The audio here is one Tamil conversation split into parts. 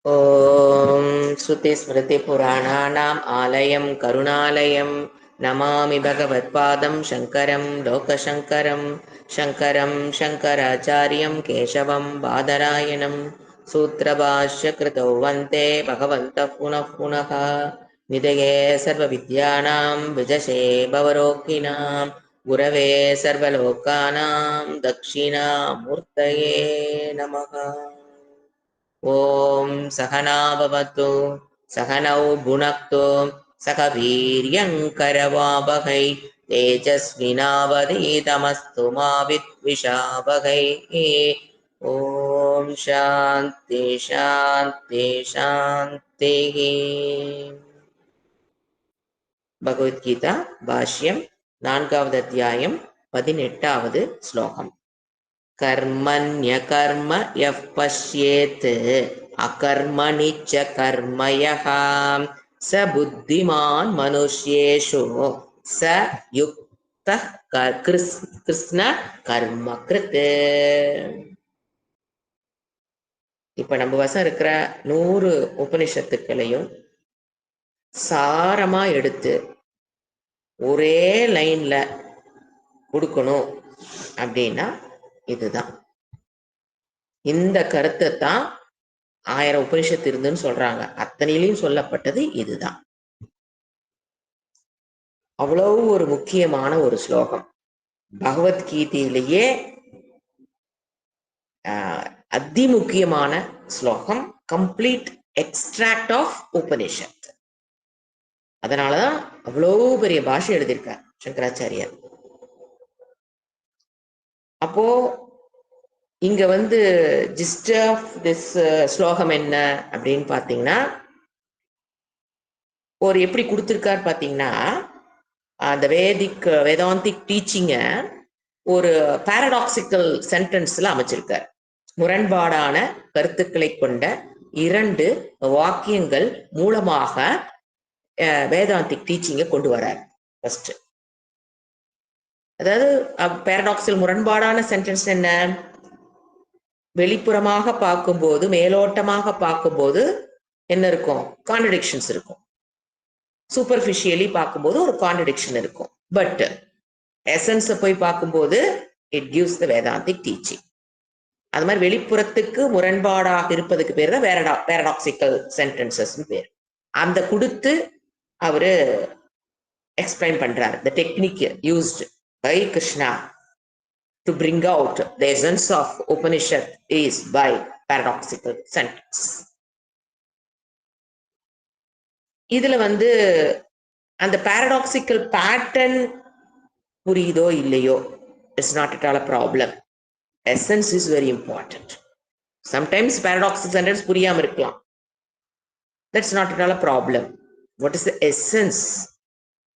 ॐ श्रुतिस्मृतिपुराणानाम् आलयं करुणालयं नमामि भगवत्पादं शङ्करं लोकशङ्करं शङ्करं शङ्कराचार्यं केशवं बादरायणं सूत्रभाष्यकृतौ वन्दे भगवन्तः पुनः पुनः निधये सर्वविद्यानां विजशे भवरोगिणां गुरवे सर्वलोकानां दक्षिणामूर्तये नमः। ॐ सहना भवतु सहनौ भुनक्तु सह वीर्यङ्करवावहै तेजस्विनावधीतमस्तु मा विद्विषावहै। ॐ शान्ति शान्ति शान्तिः। भगवद्गीता भाष्यं 4வது अध्यायं 18வது श्लोकम्। कर्मण्यकर्म यः पश्येत् अकर्मणि च कर्म यः स बुद्धिमान् मनुष्येषु स युक्तः कृष्ण कर्म कृत्। இப்ப நம்ம வசம் இருக்கிற 100 உபனிஷத்துக்களையும் சாரமா எடுத்து ஒரே லைன்ல கொடுக்கணும் அப்படின்னா இதுதான். இந்த கருத்தை தான் 1000 உபனிஷத்து இருந்துன்னு சொல்றாங்க. அத்தனையிலையும் சொல்லப்பட்டது இதுதான். அவ்வளவு ஒரு முக்கியமான ஒரு ஸ்லோகம். பகவத்கீதையிலேயே அதி முக்கியமான ஸ்லோகம். Complete extract of Upanishad. அதனாலதான் அவ்வளவு பெரிய பாஷை எழுதியிருக்கார் சங்கராச்சாரியார். அப்போ இங்க ஜிஸ்ட் ஆஃப் திஸ் ஸ்லோகம் என்ன அப்படின்னு பாத்தீங்கன்னா, ஒரு எப்படி கொடுத்திருக்கார் பாத்தீங்கன்னா, அந்த வேதாந்திக் டீச்சிங்க ஒரு பாரடாக்சிக்கல் சென்டென்ஸ்ல அமைச்சிருக்கார். முரண்பாடான கருத்துக்களை கொண்ட 2 வாக்கியங்கள் மூலமாக வேதாந்திக் டீச்சிங்க கொண்டு வரார். ஃபர்ஸ்ட், அதாவது பாரடாக்சில் முரண்பாடான சென்டென்ஸ் என்ன? வெளிப்புறமாக பார்க்கும்போது, மேலோட்டமாக பார்க்கும்போது என்ன இருக்கும்? கான்ட்ரடிக்ஷன்ஸ் இருக்கும். சூப்பர்ஃபிஷியலி பார்க்கும்போது ஒரு கான்ட்ரடிக்ஷன் இருக்கும். பட் எசன்ஸை போய் பார்க்கும்போது it gives the Vedantic teaching. அது மாதிரி வெளிப்புறத்துக்கு முரண்பாடாக இருப்பதுக்கு பேர் தான் பேரடாக்சிக்கல் சென்டென்சஸ் பேர். அந்த கொடுத்து அவரு எக்ஸ்பிளைன் பண்றாரு. The technique used by Krishna to bring out the essence of Upanishad is by paradoxical sentence. இதுல அந்த paradoxical pattern புரியுதோ இல்லையோ, it's not at all a problem. Essence is very important. Sometimes paradoxical sentence புரியாம இருக்கலாம். That's not at all a problem. What is the essence?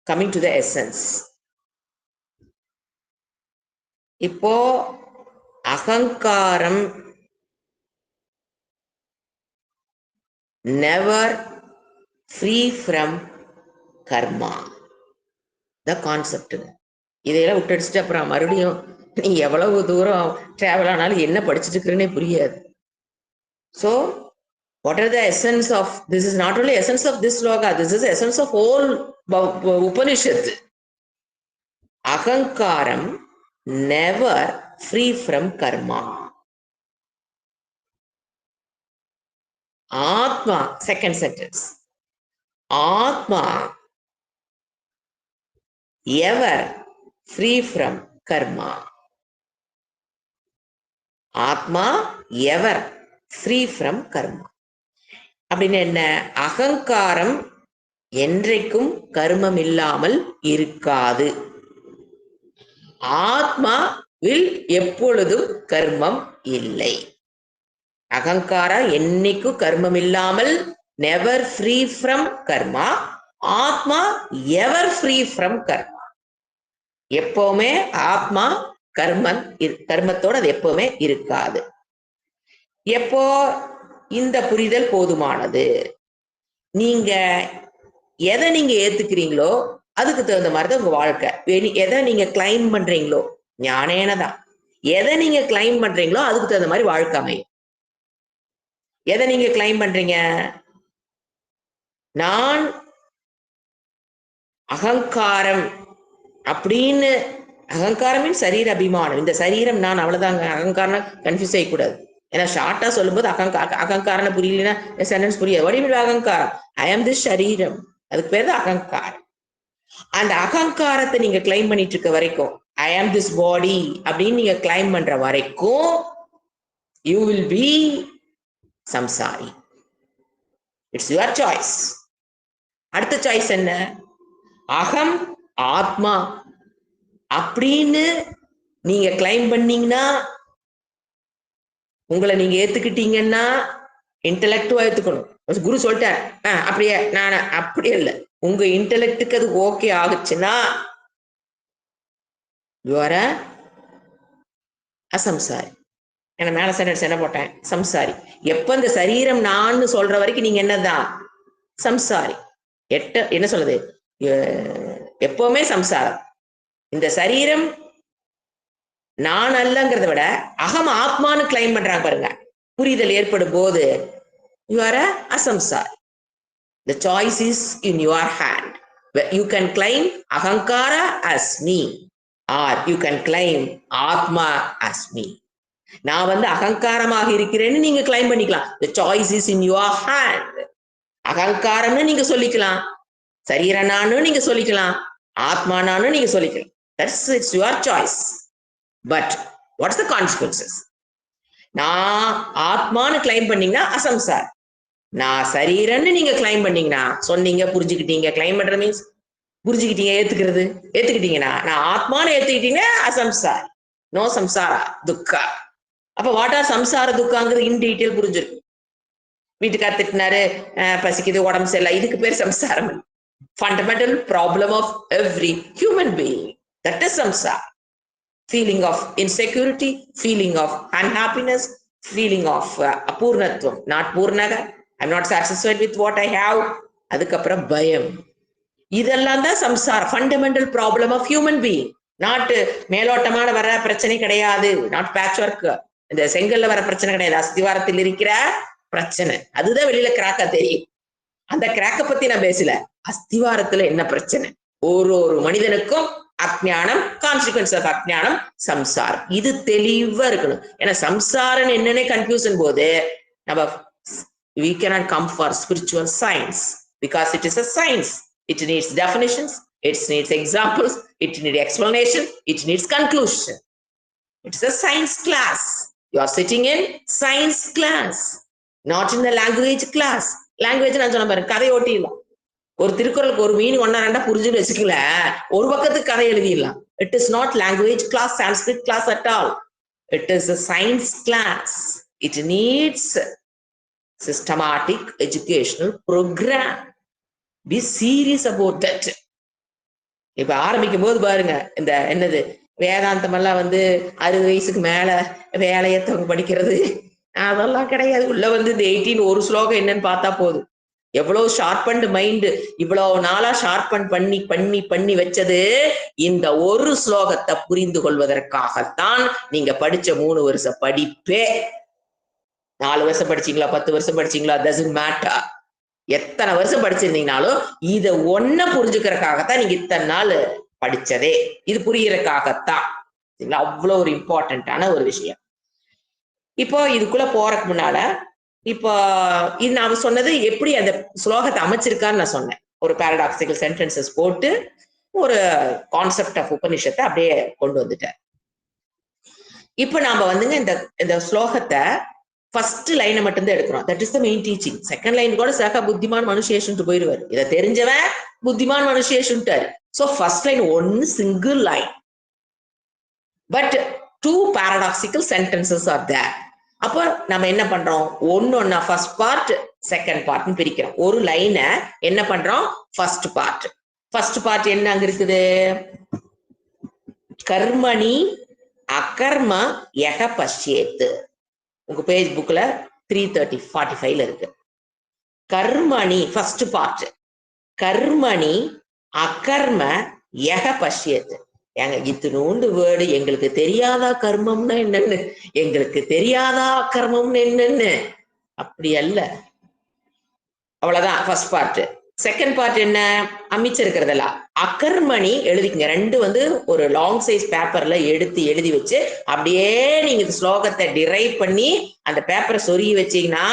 Coming to the essence. இப்போ அகங்காரம் never free from karma. the concept. இதையெல்லாம் விட்டுடிச்சிட்டு அப்புறம் மறுபடியும் நீ எவ்வளவு தூரம் டிராவல் ஆனாலும் என்ன படிச்சுட்டு இருக்கிறேன்னே புரியாது. So what are the essence of this? Is not only essence of this sloka, this is the essence of whole Upanishad. Ahankaram never free from karma. Atma, second sentence. Atma ever free from karma. Atma ever free from karma. அப்படின்னு என்ன? அகங்காரம் என்றைக்கும் கர்மம் இல்லாமல் இருக்காது. ஆத்மாவில் எப்பொழுதும் கர்மம் இல்லை. அகங்காரம் என்னைக்கும் கர்மம் இல்லாமல், நெவர் ஃப்ரீ ஃப்ரம் கர்மா. ஆத்மா எவர் ஃப்ரீ ஃப்ரம் கர்மா. எப்பவுமே ஆத்மா கர்மத்தோட அது எப்பவுமே இருக்காது. எப்போ இந்த புரிதல் போதுமானது? நீங்க எதை நீங்க ஏத்துக்கிறீங்களோ அதுக்கு தகுந்த மாதிரிதான் உங்க வாழ்க்கை. எதை நீங்க கிளைம் பண்றீங்களோ, ஞானேனதான், எதை நீங்க கிளைம் பண்றீங்களோ அதுக்கு தகுந்த மாதிரி வாழ்க்கை அமையும். எதை நீங்க கிளைம் பண்றீங்க? நான் அகங்காரம் அப்படின்னு. அகங்காரமே சரீர அபிமானம். இந்த சரீரம் நான், அவ்வளவுதாங்க. அகங்காரம் கன்ஃபியூஸ் செய்யக்கூடாது. ஏன்னா ஷார்ட்டா சொல்லும்போது அகங்காரம் புரியலன்னா சென்டென்ஸ் புரியாது. வடிவில் அகங்காரம், ஐ ஆம் திஸ் சரீரம், அதுக்கு பேர் தான் அகங்காரம். அந்த அகங்காரத்தை நீங்க கிளைம் பண்ணிட்டு இருக்க வரைக்கும், ஐ ஆம் திஸ் பாடி அப்படின்னு நீங்க கிளைம் பண்ற வரைக்கும் யூ வில் பி சம்சாரி. It's your choice. அடுத்த சாய்ஸ் என்ன? அகம் ஆத்மா அப்படின்னு நீங்க கிளைம் பண்ணீங்கன்னா, உங்களை நீங்க ஏத்துக்கிட்டீங்கன்னா, இன்டெலெக்டுவா ஏத்துக்கணும். குரு சொல்லிட்டார் அப்படியே, நான் அப்படியே இல்லை. உங்க இன்டெலெக்டுக்கு அது ஓகே ஆகுச்சுன்னா யூ ஆர் அசம்சாரி. என்ன மேல சென்டென்ஸ் என்ன போட்டேன்? சம்சாரி. எப்ப இந்த சரீரம் நான் சொல்ற வரைக்கும் நீங்க என்னதான்? சம்சாரி. என்ன சொல்லுது? எப்பவுமே சம்சாரம். இந்த சரீரம் நான் அல்லங்கிறத விட அகம் ஆத்மான்னு கிளைம் பண்றாங்க பாருங்க. புரிதல் ஏற்படும் போது யூ ஆர் அசம்சாரி. The choice is in your hand. You can claim ahankara as me, or you can claim atma as me. நான் வந்து அகங்காரமாக இருக்கிறேன்னு நீங்க கிளைம் பண்ணிக்கலாம். The choice is in your hand. அகங்காரம்னு நீங்க சொல்லிக்கலாம், சரீரனானு நீங்க சொல்லிக்கலாம், ஆத்மானானு நீங்க சொல்லிக்கலாம். It's your choice. But what's the consequences? நான் ஆத்மான்னு கிளைம் பண்ணீங்கன்னா அசம்சார். நான் சரீரன்னு நீங்க கிளைம் பண்ணீங்கன்னா, சொன்னீங்க, புரிஞ்சுக்கிட்டீங்க. கிளைம் பண்ற மீன்ஸ் புரிஞ்சுக்கிட்டீங்க, ஏத்துக்கிறது. ஏத்துக்கிட்டீங்கன்னா, நான் ஆத்மான்னு ஏத்துக்கிட்டீங்க, அசம்சார். நோ சம்சாரா துக்கா. அப்ப வாட் ஆர் சம்சார துக்காங்கிறது இன் டீட்டெயில் புரிஞ்சிருக்கு. வீட்டுக்கார திட்டினாரு, பசிக்குது, உடம்பு சரியில்லை, இதுக்கு பேர் சம்சாரம். Fundamental problem of every human being. That is சம்சார். Feeling of insecurity, feeling of unhappiness, feeling of apurnatvam, not purnaga, I'm not satisfied with what I have. அதுக்கப்புறம் பயம். இதெல்லாம் தான் samsara fundamental problem of human being. Not மேலோட்டமான வர பிரச்சனை கிடையாது. Not patchwork. இந்த செங்கல்ல வர பிரச்சனை கிடையாது. அஸ்திவாரத்தில் இருக்கிற பிரச்சனை அதுதான் வெளியில கிராக்கா தெரியும். அந்த கிராக்க பத்தி நான் பேசல. அஸ்திவாரத்துல என்ன பிரச்சனை? ஒரு மனிதனுக்கும் அஜ்ஞானம், கான்சிக்வன்ஸ் ஆஃப் அஜ்ஞானம், சம்சாரம். இது தெளிவா இருக்கணும். ஏன்னா சம்சாரம் என்னன்னே கன்ஃபியூஷன் போது நம்ம we cannot come for spiritual science because it is a science. It needs definitions, it needs examples, it needs explanation, it needs conclusion. It's a science class. You are sitting in science class, not in the language class. Language நான் சொன்ன பாருங்க, கதை ஓட்டிடலாம். ஒரு திருக்குறளுக்கு ஒரு மீனிங் ஒன்னா ரெண்டா புரிஞ்சுன்னு வச்சுக்கல, ஒரு பக்கத்துக்கு கதை எழுதிடலாம். It is not language class, Sanskrit class at all. It is a science class. It needs systematic educational program. Be serious about that. இப்ப ஆரம்பிக்கும் போது பாருங்க, இந்த என்னது வேதாந்தம் எல்லாம் வந்து 60 வயசுக்கு மேல வேலையத்தவங்க படிக்கிறது அதெல்லாம் கிடையாது. உள்ள வந்து இந்த 18 ஒரு ஸ்லோகம் என்னன்னு பார்த்தா போதும். எவ்வளவு ஷார்பன்டு மைண்ட், இவ்வளவு நாளா ஷார்பன் பண்ணி பண்ணி பண்ணி வச்சது இந்த ஒரு ஸ்லோகத்தை புரிந்து கொள்வதற்காகத்தான். நீங்க படிச்ச 3 வருஷம் படிப்பே, 4 வருஷம் படிச்சீங்களா, 10 வருஷம் படிச்சீங்களா, doesn't matter. எத்தனை வருஷம் படிச்சிருந்தீங்கனாலும் இத ஒன்ன புரிஞ்சுக்கிறதுக்காகத்தான் நீங்க இத்தனை நாள் படிச்சதே. இது புரியறதுக்காகத்தான். அவ்வளவு ஒரு இம்பார்ட்டன்டான ஒரு விஷயம். இப்போ இதுக்குள்ள போறதுக்கு முன்னால, இப்போ இது நான் சொன்னது எப்படி அந்த ஸ்லோகத்தை அமைச்சிருக்கான்னு நான் சொன்னேன். ஒரு பாரடாக்சிக்கல் சென்டென்சஸ் போட்டு ஒரு கான்செப்ட் ஆஃப் உபனிஷத்தை அப்படியே கொண்டு வந்துட்டேன். இப்ப நாம வந்துங்க இந்த ஸ்லோகத்தை ஃபர்ஸ்ட் லைனை மட்டும்தான் எடுக்கிறோம். That is the main teaching. Second line கூட சக புத்திமான் மனுஷேஷன்ட்டு போயிடுவார். இதை தெரிஞ்சவன் புத்திமான் மனுஷேஷன்ட்டாரு. ஸோ ஃபர்ஸ்ட் லைன் ஒன்னு single line, but 2 paradoxical sentences are there. அப்போ நம்ம என்ன பண்றோம், ஒன்னா ஃபர்ஸ்ட் பார்ட் செகண்ட் பார்ட்னு பிரிக்கிறோம். ஒரு லைனை என்ன பண்றோம், ஃபர்ஸ்ட் பார்ட். ஃபர்ஸ்ட் பார்ட் என்ன அங்க இருக்குது, கர்மணி அகர்ம யக பஷ்யேத்து. உங்க பேஜ் புக்ல 345 இருக்கு. கர்மணி ஃபர்ஸ்ட் பார்ட், கர்மணி அகர்ம யக பஷ்யேத்து. ஏங்க இத்தினூண்டு வேர்டு, எங்களுக்கு தெரியாதா கர்மம்னா என்னன்னு, எங்களுக்கு தெரியாதா அகர்மம்னு என்னன்னு. அப்படி அல்ல. அவ்வளவுதான் ஃபர்ஸ்ட் பார்ட். செகண்ட் பார்ட் என்ன? அமைச்சிருக்கிறதெல்லாம் அகர்மணி எழுதிக்கங்க. ரெண்டு வந்து ஒரு லாங் சைஸ் பேப்பர்ல எடுத்து எழுதி வச்சு அப்படியே நீங்க இந்த ஸ்லோகத்தை டிரைவ் பண்ணி அந்த பேப்பரை சொருகி வச்சீங்கன்னா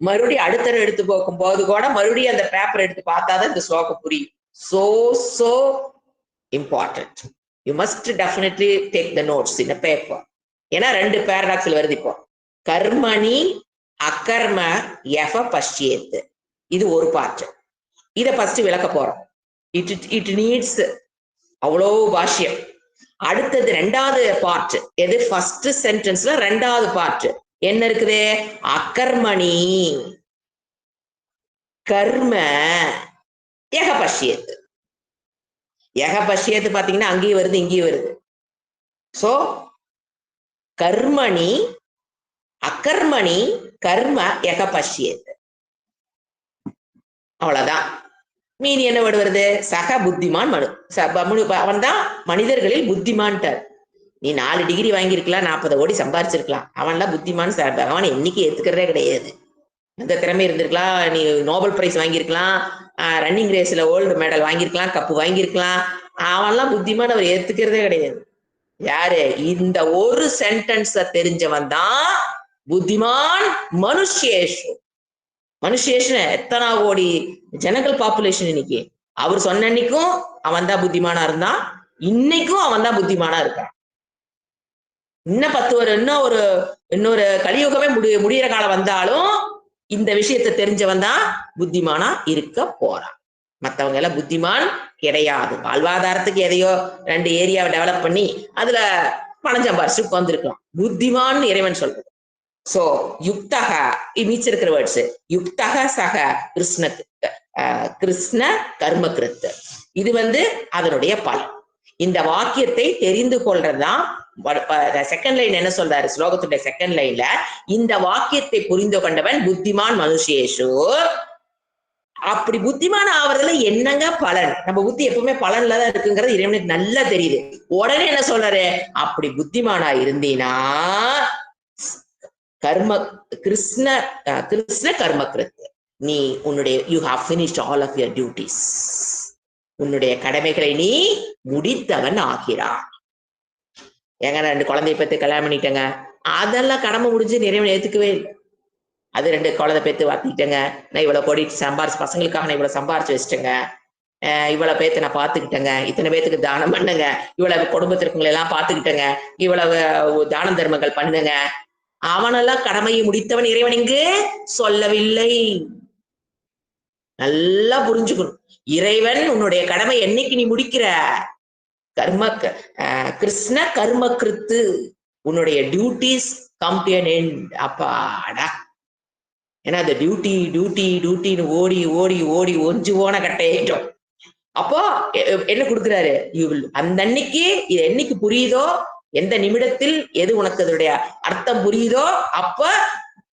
மறுபடியும் அடுத்த எடுத்து போகும் போது கூட மறுபடியும் அந்த பேப்பர் எடுத்து பார்த்தாதான் இந்த ஸ்லோகம் புரியும். so important. You must definitely take the notes in a paper. ஏன்னா ரெண்டு பேரடாக்ஸ்ல வருது. இப்போ கர்மணி அகர்ம எஃப பஷ்யேத், இது ஒரு பார்ட். இதை ஃபர்ஸ்ட் விளக்க போறோம். இட் நீட்ஸ் அவ்வளோ பாஷ்யம். அடுத்தது ரெண்டாவது பார்ட். எது? ஃபர்ஸ்ட் சென்டென்ஸ்ல ரெண்டாவது பார்ட் என்ன இருக்குது? அகர்மணி கர்ம யக பஷ்யேத். யக பஷ்யேத் பாத்தீங்கன்னா அங்கேயும் வருது இங்கேயும் வருது. சோ கர்மணி அகர்மணி கர்ம யக பஷ்யேத், அவ்வளவுதான். மீதி என்ன வேர்டு வருது? சக புத்திமான் மனு. அவன் தான் மனிதர்களில் புத்திமான்ட்டார். நீ 4 டிகிரி வாங்கியிருக்கலாம், 40 கோடி சம்பாரிச்சிருக்கலாம், அவன்லாம் புத்திமான் பகவான் என்னைக்கு ஏத்துக்கிறதே கிடையாது. அந்த திறமை இருந்திருக்கலாம், நீ நோபல் பிரைஸ் வாங்கியிருக்கலாம், ரன்னிங் ரேஸ்ல கோல்டு மெடல் வாங்கியிருக்கலாம், கப்பு வாங்கியிருக்கலாம், அவன்லாம் புத்திமான் அவர் ஏத்துக்கிறதே கிடையாது. யாரு? இந்த ஒரு சென்டென்ஸ தெரிஞ்சவன் தான் புத்திமான். மனுஷேஷு. மனுஷேஷன் எத்தனை கோடி ஜனங்கள் பாப்புலேஷன் இன்னைக்கு. அவர் சொன்ன அன்னைக்கும் அவன் தான் புத்திமானா இருந்தான், இன்னைக்கும் அவன் தான் புத்திமானா இருக்கான். இன்னும் 10 வருஷம் இன்னொரு கலியுகமே முடியிற காலம் வந்தாலும் இந்த விஷயத்தை தெரிஞ்சவன் தான் புத்திமானா இருக்க போறான். மற்றவங்க எல்லாம் புத்திமான் கிடையாது. வாழ்வாதாரத்துக்கு எதையோ 2 ஏரியாவை டெவலப் பண்ணி அதுல பணம் சம்பாரிச்சு வந்திருக்கலாம். புத்திமான் இறைவன் சொல்றது. சோ யுக்தக மீச்சிருக்கிற வேர்ட்ஸ் யுக்தக சக கிருஷ்ண கர்மகிருத், இது வந்து அதனுடைய பலன். இந்த வாக்கியத்தை தெரிந்து கொள்றதுதான் செகண்ட் லைன். என்ன சொல்றாரு ஸ்லோகத்துடைய செகண்ட் லைன்ல? இந்த வாக்கியத்தை புரிந்து கொண்டவன் புத்திமான் மனுஷேஷு. அப்படி புத்திமான ஆவறதுல என்னங்க பலன்? நம்ம புத்தி எப்பவுமே பலன்ல தான் இருக்குங்கிறது இறைவனுக்கு நல்லா தெரியுது. உடனே என்ன சொல்றாரு? அப்படி புத்திமானா இருந்தீனா கர்ம கிருஷ்ண கர்மகிருத், நீ உன்னுடைய you have finished all of your duties, உன்னுடைய கடமைகளை நீ முடித்தவன் ஆகிறான். ஏங்க 2 குழந்தைய பத்தி கல்யாணம் பண்ணிட்டேங்க, அதெல்லாம் கடமை முடிஞ்சு நிறைவன் ஏத்துக்கவே இல்லை. அது 2 குழந்தை பேத்து வாத்திட்டேங்க, நான் இவ்வளவு கோடி சம்பாரிச்சு பசங்களுக்காக நான் இவ்வளவு சம்பாரிச்சு வச்சுட்டேங்க, இவ்வளவு பேத்து நான் பாத்துக்கிட்டேங்க, இத்தனை பேத்துக்கு தானம் பண்ணுங்க, இவ்வளவு குடும்பத்திற்குங்களை எல்லாம் பாத்துக்கிட்டேங்க, இவ்வளவு தான தர்மங்கள் பண்ணுங்க, அவனெல்லாம் கடமையை முடித்தவன் இறைவன் இங்கு சொல்லவில்லை. நல்லா புரிஞ்சுக்கணும். இறைவன் உன்னுடைய கடமை என்னைக்கு நீ முடிக்கிற? கிருஷ்ண கர்மகிருத்து, உன்னுடைய duties come to an end. அப்பாடா. ஏன்னா அந்த டியூட்டின்னு ஓடி ஓடி ஓடி ஒஞ்சு போன கட்டையிட்டோம். அப்போ என்ன கொடுக்குறாரு? அந்த அன்னைக்கு இது என்னைக்கு புரியுதோ, எந்த நிமிடத்தில் எது உனக்கு அதனுடைய அர்த்தம் புரியுதோ அப்ப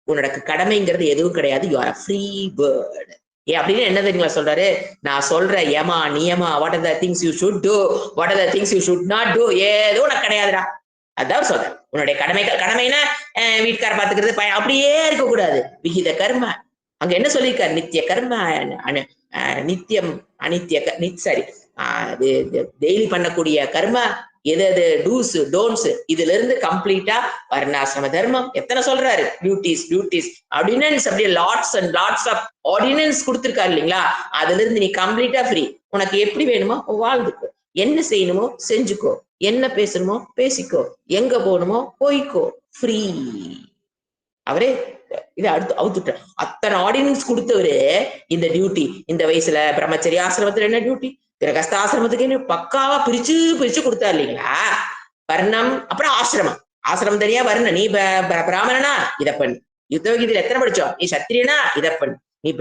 உன்னோட கடமைங்கிறது எதுவும் கிடையாது. You are free bird. அப்படின்னு என்ன தெரியுங்களா சொல்றாரு? நான் சொல்ற யமா நியமா, what are the things you should do, what are the things you should not do, ஏதோ உனக்கு கிடையாதுடா. அதான் சொல்றேன். உன்னுடைய கடமைனா வீட்டுக்கார பாத்துக்கிறது அப்படியே இருக்கக்கூடாது. விகித கர்ம. அங்க என்ன சொல்லியிருக்காரு? நித்திய கர்ம, நித்தியம் அனித்திய சாரி டெய்லி பண்ணக்கூடிய கர்ம, எது டூஸ் டோன்ஸ், இதுல இருந்து கம்ப்ளீட்டா வர்ணாசிரம தர்மம் எத்தனை சொல்றாரு? டியூட்டிஸ் ஆர்டினன்ஸ், அப்படியே lots and lots of ordinance கொடுத்திருக்காரு இல்லைங்களா? அதுல இருந்து நீ கம்ப்ளீட்டா ஃப்ரீ. உனக்கு எப்படி வேணுமோ வாழ்ந்துக்கோ, என்ன செய்யணுமோ செஞ்சுக்கோ, என்ன பேசணுமோ பேசிக்கோ, எங்க போகணுமோ போய்க்கோ, ஃப்ரீ. அவரே இதை அடுத்து அவுத்துட்ட. அத்தனை ஆர்டினன்ஸ் கொடுத்தவரு இந்த டியூட்டி, இந்த வயசுல பிரம்மச்சரிய ஆசிரமத்துல என்ன டியூட்டி, கிரகஸ்த ஆசிரமத்துக்கு என்ன பக்காவா பிரிச்சு கொடுத்தாரு இல்லைங்களா? வர்ணம், அப்புறம் ஆசிரமம் தனியா வர்ணம். நீ பிராமணனா இதை பண்ணு, யுத்தவகீதையில எத்தனை படிச்சோம்? நீ சத்திரியனா இதை பண்ணு, நீ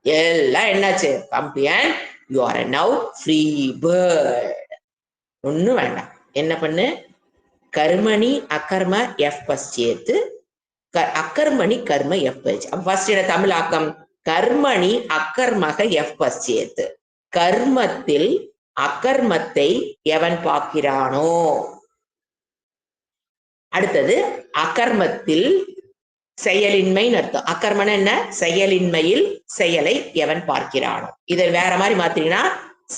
எல்லாம் என்னாச்சு? கம்பியன், you are now free bird. ஒண்ணும் வேண்டாம். என்ன பண்ணு? கர்மணி அகர்ம எஃப் பஸ்சேத்து, அக்கர்மணி கர்ம எஃப் பஸ். ஃபர்ஸ்ட் தமிழ் ஆக்கம் கர்மணி அக்கர்மக எஃப் பஸ்சேத்து. கர்மத்தில் அகர்மத்தை எவன் பார்க்கிறானோ. அடுத்தது அகர்மத்தில் செயலின்மைன்னு அர்த்தம். அகர்மன என்ன? செயலின்மையில் செயலை எவன் பார்க்கிறானோ. இதை வேற மாதிரி மாத்தீங்கன்னா,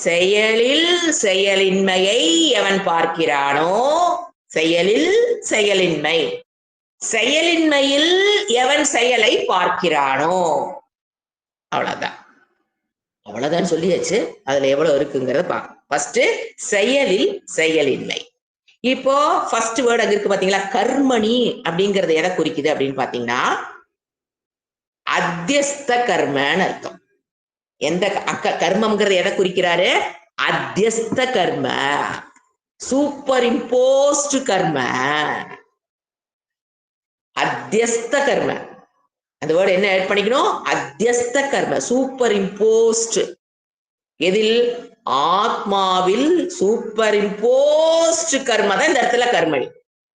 செயலில் செயலின்மையை எவன் பார்க்கிறானோ, செயலில் செயலின்மை, செயலின்மையில் எவன் செயலை பார்க்கிறானோ. அவ்வளவுதான். அவ்வளவுதான் சொல்லியாச்சு. அதுல எவ்வளவு இருக்குங்கிறத பார்க்கணும். ஃபர்ஸ்ட் செயலில் செயலின்மை. இப்போ ஃபர்ஸ்ட் வேர்டு அங்க இருக்கு பாத்தீங்களா, கர்மணி அப்படிங்கறது எதை குறிக்குது அப்படின்னு பாத்தீங்கன்னா, அத்தியஸ்த கர்மன்னு அர்த்தம். எந்த கர்மம்ங்கிறது எதை குறிக்கிறாரு? அத்தியஸ்த கர்ம, சூப்பர் இம்போஸ்ட் கர்ம, அத்தியஸ்த கர்ம. அந்த வேர்டு என்ன ஆட் பண்ணிக்கணும்? அத்தியஸ்த கர்ம, சூப்பர் இம்போஸ்ட். எதில்? ஆத்மாவில் சூப்பர் இம்போஸ்ட் கர்ம தான் இந்த இடத்துல கர்மணி.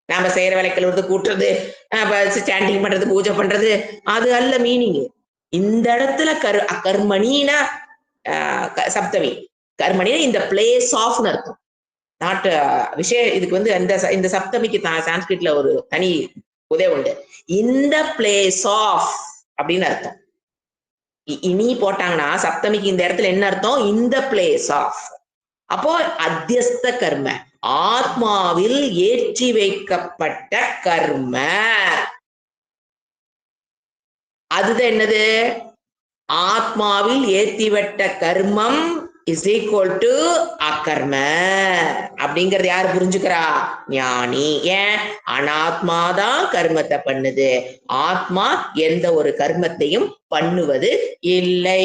நாம செய்யற வேலைகள் வந்து கூட்டுறது, ஸ்டாண்டிங் பண்றது, பூஜை பண்றது, அது அல்ல மீனிங். இந்த இடத்துல கர்மணினா சப்தமி, கர்மணினா இந்த பிளேஸ் ஆஃப் அர்த்தம். நாட் விஷயம். இதுக்கு வந்து இந்த சப்தமிக்கு சான்ஸ்கிரிட்ல ஒரு தனி உதவி உண்டு. இந்த பிளேஸ் ஆஃப் அப்படின்னு அர்த்தம். இனி போட்டாங்கன்னா சப்தமிக்கு இந்த இடத்துல என்ன அர்த்தம்? இந்த பிளேஸ் ஆஃப். அப்போ அத்தியஸ்த கர்ம, ஆத்மாவில் ஏற்றி வைக்கப்பட்ட கர்ம, அதுதான் என்னது? ஆத்மாவில் ஏற்றிவிட்ட கர்மம் இஸ் ஈக்குவல் டு அகர்ம அப்படிங்கறது யாரு புரிஞ்சுக்கிறா? ஞானி. ஏன்? அனாத்மாதான் கர்மத்தை பண்ணுது, ஆத்மா எந்த ஒரு கர்மத்தையும் பண்ணுவது இல்லை.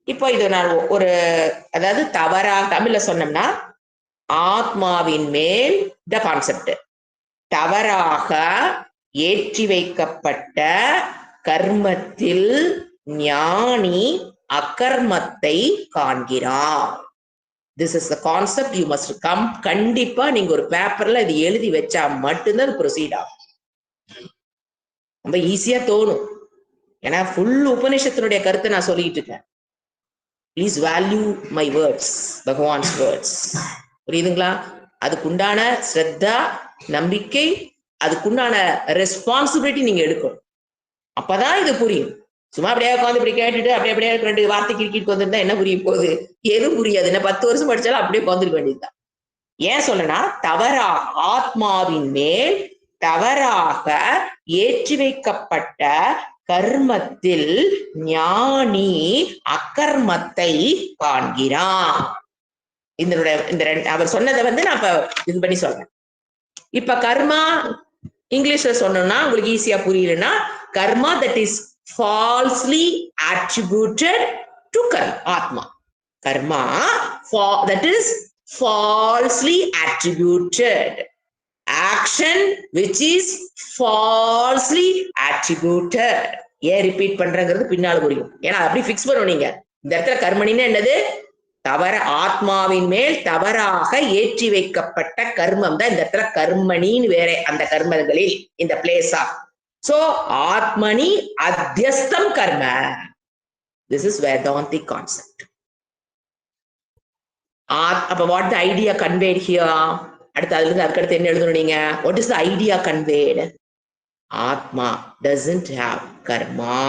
இப்போ இது நான் ஒரு, அதாவது தவறாக தமிழ்ல சொன்னோம்னா, ஆத்மாவின் மேல் இந்த கான்செப்ட், தவறாக ஏற்றி வைக்கப்பட்ட கர்மத்தில் ஞானி அகர்மத்தை காண்கிறார். This is the concept you must come. கண்டிப்பா நீங்க ஒரு பேப்பர்ல இது எழுதி வச்சா மட்டும்தான் அது ப்ரொசீட் ஆகும். ரொம்ப ஈஸியா தோணும். ஏன்னா ஃபுல் உபநிஷத்தினுடைய கருத்தை நான் சொல்லிட்டு இருக்கேன். Please value my words, Bhagavan's words. புரியுதுங்களா? அதுக்குண்டான ஸ்ரத்தா, நம்பிக்கை, அதுக்குண்டான ரெஸ்பான்சிபிலிட்டி நீங்க எடுக்கணும். அப்பதான் இது புரியும். சும்மா அப்படியே உட்காந்து இப்படி கேட்டுட்டு அப்படியே 2 வார்த்தை கிரிக்கிட்டு வந்திருந்தா என்ன புரிய போகுது? எதுவும் புரியாது. என்ன 10 வருஷம் படிச்சாலும் அப்படியே உட்காந்துருக்க வேண்டியதுதான். ஏன் சொல்லனா, தவறாக ஆத்மாவின் மேல் தவறாக ஏற்றி வைக்கப்பட்ட கர்மத்தில் ஞானி அகர்மத்தை காண்கிறான். இந்த அவர் சொன்னதை வந்து நான் இப்ப இது பண்ணி சொல்றேன். இப்ப கர்மா இங்கிலீஷ்ல சொன்னோம்னா உங்களுக்கு ஈஸியா புரியலன்னா, karma that is falsely attributed to Atma. Karma that is falsely attributed. Action which is falsely attributed. ஏன் ரிப்பீட் பண்றங்கிறது பின்னால புரியும். ஏன்னா அப்படி பிக்ஸ் பண்ணுவீங்க. இந்த இடத்துல கர்மணின்னு என்னது? தவற, ஆத்மாவின் மேல் தவறாக ஏற்றி வைக்கப்பட்ட கர்மம் தான் இந்த இடத்துல கர்மணின்னு வேற. அந்த கர்மங்களில் இந்த place of. So, Atmani Adhyastam Karma. This is Vedantic concept. What the idea conveyed here? What is the idea conveyed? Atma doesn't have karma.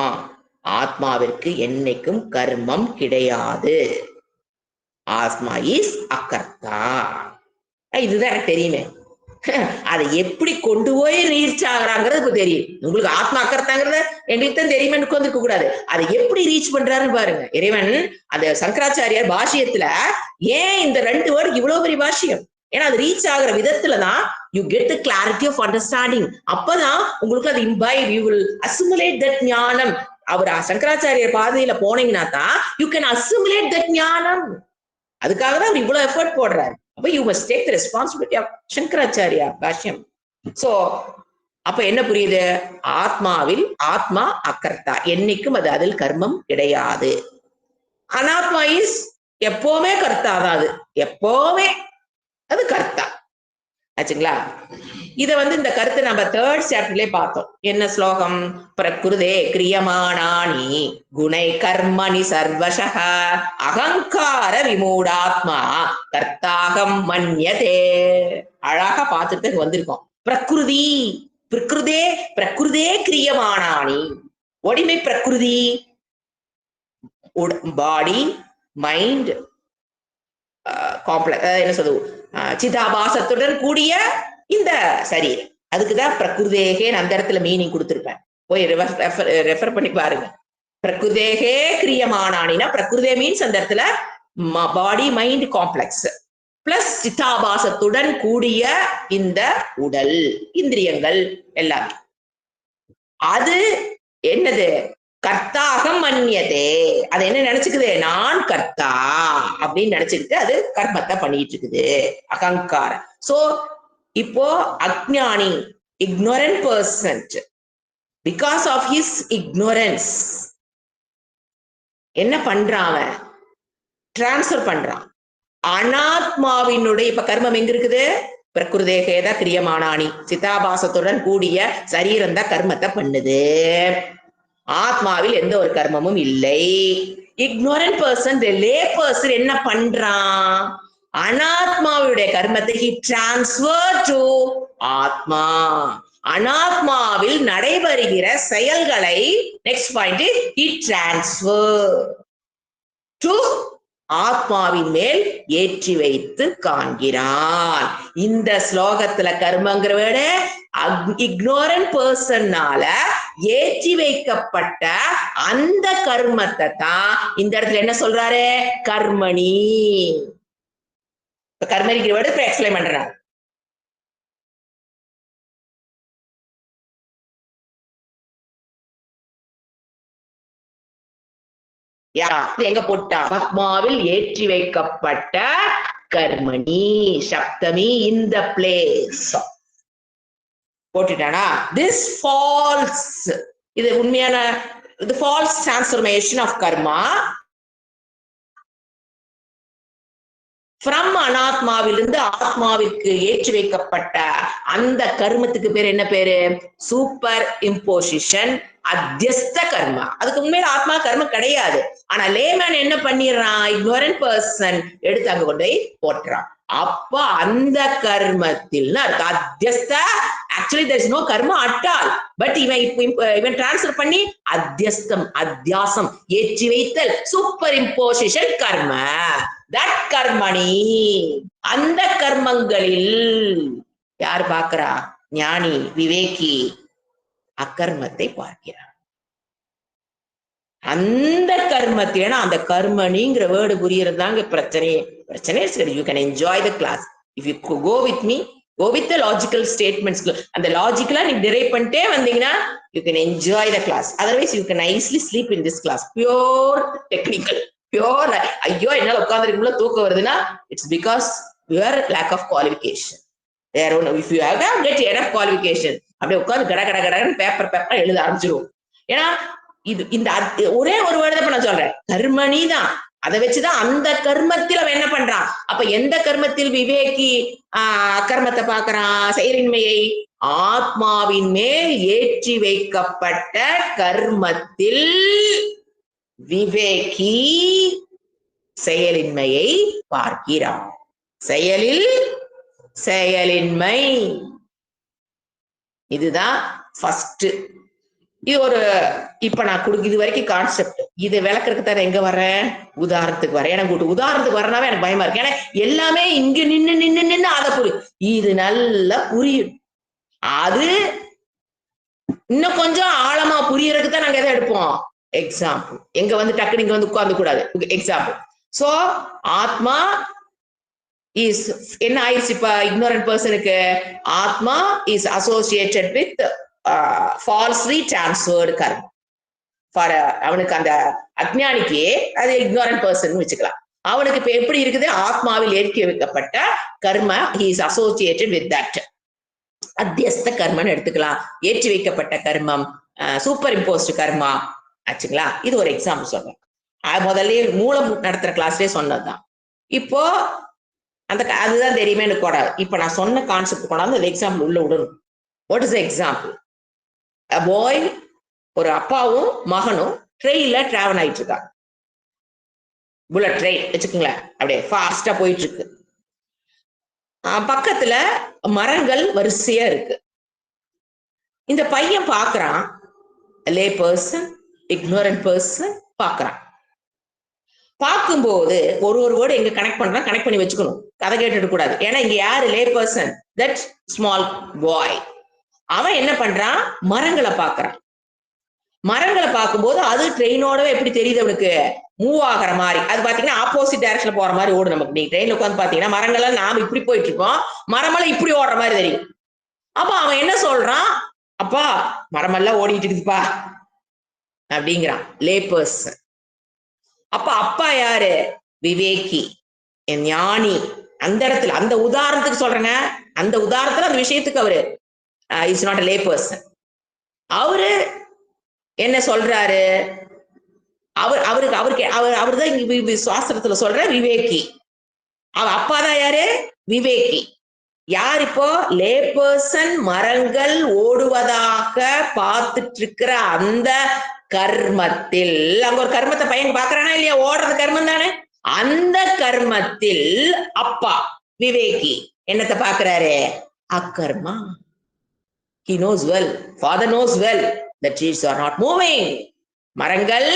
Atmavirku ennaikum karmam kidayadu. Atma is akarta. இதுதான் எனக்கு தெரியுமே. அதை எப்படி கொண்டு போய் ரீச் ஆகுறாங்கிறது தெரியும். உங்களுக்கு ஆத்மா அக்கறதாங்கிறது எங்களுக்கு தான் தெரியுமே உட்கார்ந்துருக்க கூடாது. அதை எப்படி ரீச் பண்றாருன்னு பாருங்க. இறைவன் அந்த சங்கராச்சாரியார் பாஷ்யத்துல ஏன் இந்த 2 வேர்டு இவ்வளவு பெரிய பாஷ்யம்? ஏன்னா அது ரீச் ஆகுற விதத்துலதான் you get the clarity of understanding. அப்பதான் உங்களுக்கு அது imbibe, you will assimilate that ஞானம். அவர் சங்கராச்சாரியர் பாதையில போனீங்கன்னா தான் யூ கேன் அசிமுலேட் தட் ஞானம். அதுக்காக தான் அவர் இவ்வளவு எஃபர்ட் போடுறாரு. அப்ப you must take the responsibility of Shankaracharya Bhashyam. So, அப்ப என்ன புரியுது? ஆத்மாவில் ஆத்மா அகர்த்தா, என்னைக்கும் அது அதில் கர்மம் கிடையாது. அனாத்மா இஸ் எப்பவுமே கர்த்தாதான். அது எப்பவுமே அது கர்த்தா ஆச்சுங்களா? இத வந்து இந்த கருத்தை நம்ம 3rd சாப்டர்லயே பார்த்தோம். என்ன ஸ்லோகம்? பிரகிருதே கிரியமானானி குணை கர்மணி சர்வசஹ அகங்கார விமூடாத்மா கர்த்தாகம் மன்யதே. அழகா பார்த்துட்டு வந்திருக்கோம். பிரகிருதி, பிரகிருதே கிரியமானானி. What do you mean பிரகிருதி? பாடி, மைண்ட், காம்ப்ளெக்ஸ், என்ன சொல்லுது, சிதாபாசத்துடன் கூடிய இந்த சரீரம். அதுக்குதான் பிரகிருதேகே அந்த இடத்துல மீனிங் கொடுத்திருப்பேன். போய் ரெஃபர் பண்ணி பாருங்க. பிரகிருதேகே கிரியமானானினா பிரகிருதே மீன்ஸ் அந்த இடத்துல பாடி, மைண்ட், காம்ப்ளெக்ஸ் பிளஸ் சித்தாபாசத்துடன் கூடிய இந்த உடல், இந்திரியங்கள் எல்லாம். அது என்னது? கர்த்தாகம் மன்யதே. அது என்ன நினைச்சுக்குது? நான் கர்த்தா அப்படின்னு நினைச்சுக்கிட்டு அது கர்மத்தை பண்ணிட்டு இருக்குது, அகங்காரம். சோ இப்போ அஜ்ஞானி, ignorant person, because of his ignorance என்ன பண்றான்? டிரான்ஸ்பர் பண்றான் அனாத்மாவினுடைய. இப்ப கர்மம் எங்க இருக்குது? பிரகிருதேகேத கிரியமானானி, சிதாபாசத்துடன் கூடிய சரீரம் தான் கர்மத்தை பண்ணுது. ஆத்மாவில் எந்த ஒரு கர்மமும் இல்லை. இக்னோரண்ட் பர்சன், லே பர்சன் என்ன பண்றான்? அனாத்மாவுடைய கர்மத்தை he transfer to ஆத்மா. அனாத்மாவில் நடைபெறுகிற செயல்களை next point he transfer to ஆத்மாவின் மேல் ஏற்றி வைத்து காண்கிறான். இந்த ஸ்லோகத்துல கர்மங்கிற விட இக்னோரண்ட் பர்சன்னால ஏற்றி வைக்கப்பட்ட அந்த கர்மத்தை தான் இந்த இடத்துல என்ன சொல்றாரு? கர்மணி. கர்மணிக்கிற விட இப்ப எக்ஸ்பிளைன் பண்றாரு. எங்க போட்டா? ஆத்மாவில் ஏற்றி வைக்கப்பட்ட கர்மணி, சப்தமி இந்த பிளேஸ் போட்டுட்டானா? திஸ் ஃபால்ஸ், இது உண்மையான இது false transformation of karma from அனாத்மாவிலிருந்து ஆத்மாவிற்கு ஏற்றி வைக்கப்பட்ட அந்த கர்மத்துக்கு பேர் என்ன பேரு? சூப்பர் இம்போசிஷன், அத்தியஸ்த கர்மா. அதுக்கு உண்மையில ஆத்மா கர்மம் கிடையாது. ஆனா லேமேன் என்ன பண்ணிடுறான்? இக்னோரண்ட் பர்சன் எடுத்து அங்க கொண்டு போய் போட்டுறான். அப்ப அந்த கர்மத்தில் இருக்கு அத்தியஸ்த. Actually there is no karma at all. But இவன் டிரான்ஸ்ஃபர் பண்ணி அத்தியஸ்தம், அத்தியாசம், ஏற்றி வைத்தல், சூப்பர் இம்போசிஷன் கர்ம. தட் கர்மணி, அந்த கர்மங்களில் யார் பார்க்கிறா? ஞானி, விவேகி அக்கர்மத்தை பார்க்கிறார். அந்த கர்மத்தை, ஏன்னா அந்த கர்மணிங்கிற வேர்டு புரியறதுதாங்க பிரச்சனையே. பிரச்சனையே சரி. You can enjoy the class if you go with me, go with the logical statements. அந்த லாஜிக்கலா நீ டிரைவ் பண்ணிட்டே வந்தீங்கன்னா you can enjoy the class. Otherwise you can easily sleep in this class. Pure technical, pure. ஐயோ என்னால உட்காந்துருக்குள்ள தூக்கம் வருதுன்னா it's because your lack of qualification. If you have get enough qualification, அப்படியே உட்காந்து கட கட கடன்னு பேப்பர் எழுத ஆரம்பிச்சிருவோம். ஏன்னா இது இந்த ஒரே ஒரு வேர்டு தான் நான் சொல்றேன், கர்மணி தான். அதை வச்சுதான் அந்த கர்மத்தில் அவன் என்ன பண்றான். அப்ப எந்த கர்மத்தில் விவேகி அக்கர்மத்தை பார்க்கறான்? செயலின்மையை. ஆத்மாவின் மேல் ஏற்றி வைக்கப்பட்ட கர்மத்தில் விவேகி செயலின்மையை பார்க்கிறான். செயலில் செயலின்மை, இதுதான் ஃபர்ஸ்ட். இது ஒரு இப்ப நான் கொடுக்க இது வரைக்கும் கான்செப்ட். இது விளக்குறதுக்கு தான் எங்க வர்றேன்? உதாரணத்துக்கு வரேன். எனக்கு உதாரணத்துக்கு வரனாவே எனக்கு பயமா இருக்கு. ஏன்னா எல்லாமே இங்க நின்னு அதை புரியும். இது நல்லா புரியும். அது இன்னும் கொஞ்சம் ஆழமா புரியறதுக்கு தான் நாங்க எதை எடுப்போம்? எக்ஸாம்பிள். எங்க வந்து டக்குனு இங்க வந்து உட்கார்ந்து கூடாது. எக்ஸாம்பிள். சோ ஆத்மா is என்ன ஆயிடுச்சு இப்ப ignorant personக்கு? ஆத்மா is associated with falsely transferred karma. For அவனுக்கு அந்த அஜ்ஞானிக்கு அது ignorant person வச்சுக்கலாம். அவனுக்கு இப்ப எப்படி இருக்குது? ஆத்மாவில் ஏற்றி வைக்கப்பட்ட கர்ம he is associated with that. அத்தியஸ்த கர்மன்னு எடுத்துக்கலாம். ஏற்றி வைக்கப்பட்ட கர்மம், சூப்பர் இம்போஸ்ட் கர்மா ஆச்சுங்களா? இது ஒரு எக்ஸாம்பிள் சொல்றேன். முதல்ல மூலம் நடத்துற கிளாஸ்லயே சொன்னதுதான். இப்போ அந்த அதுதான் தெரியுமே எனக்கு கூடாது. இப்ப நான் சொன்ன கான்செப்ட் கொண்டாந்து அந்த எக்ஸாம்பிள் உள்ள விடணும். What is example? a boy, ஒரு அப்பாவும் மகனும் ட்ரெயின்ல டிராவல் ஆயிட்டு இருக்காங்க. புல்லட் ட்ரெயின் வச்சுக்கோங்களேன், அப்படியே ஃபாஸ்டா போயிட்டு இருக்கு. பக்கத்துல மரங்கள் வரிசையா இருக்கு. இந்த பையன் பாக்குறான், லே பர்சன், இக்னோரண்ட் பர்சன் பாக்குறான். பார்க்கும்போது ஒரு வேர்டு எங்க கனெக்ட் பண்றான், கனெக்ட் பண்ணி வச்சுக்கணும், கதை கேட்டுட்டு கூடாது. ஏன்னா இங்க யாரு லே பர்சன்? That small boy. அவன் என்ன பண்றான்? மரங்களை பாக்குறான். மரங்களை பார்க்கும்போது அது ட்ரெயினோடவே எப்படி தெரியுது அவனுக்கு? மூவ் ஆகிற மாதிரி. அது பாத்தீங்கன்னா ஆப்போசிட் டைரக்ஷன்ல போற மாதிரி ஓடும் நமக்கு. நீங்க ட்ரெயின்ல உட்காந்து பாத்தீங்கன்னா மரங்கள்லாம் நாம இப்படி போயிட்டு இருக்கோம், மரமெல்லாம் இப்படி ஓடுற மாதிரி தெரியும். அப்ப அவன் என்ன சொல்றான்? அப்பா மரமெல்லாம் ஓடிட்டு இருக்குதுப்பா அப்படிங்கிறான், லே பர்சன். அப்ப அப்பா யாரு? விவேகி, ஞானி. அந்த இடத்துல, அந்த உதாரணத்துக்கு சொல்றேங்க, அந்த உதாரணத்துல அந்த விஷயத்துக்கு அவரு இட்ஸ் நாட் லே பர்சன். அவரு என்ன சொல்றாரு? அவருதான் இங்க சாஸ்திரத்துல சொல்ற விவேகி. அப்பாதான் யாரு? விவேகி. யார் இப்போ? லே பர்சன் மரங்கள் ஓடுவதாக பார்த்துட்டு இருக்கிற அந்த கர்மத்தில், அங்க ஒரு கர்மத்தை பையன் பாக்குறானா இல்லையா? ஓடுறது கர்மம் தானே. அந்த கர்மத்தில் அப்பா விவேகி என்னத்தை பாக்குறாரு? அக்கர்மா. He knows well, father knows well that trees are not moving. மரங்கள்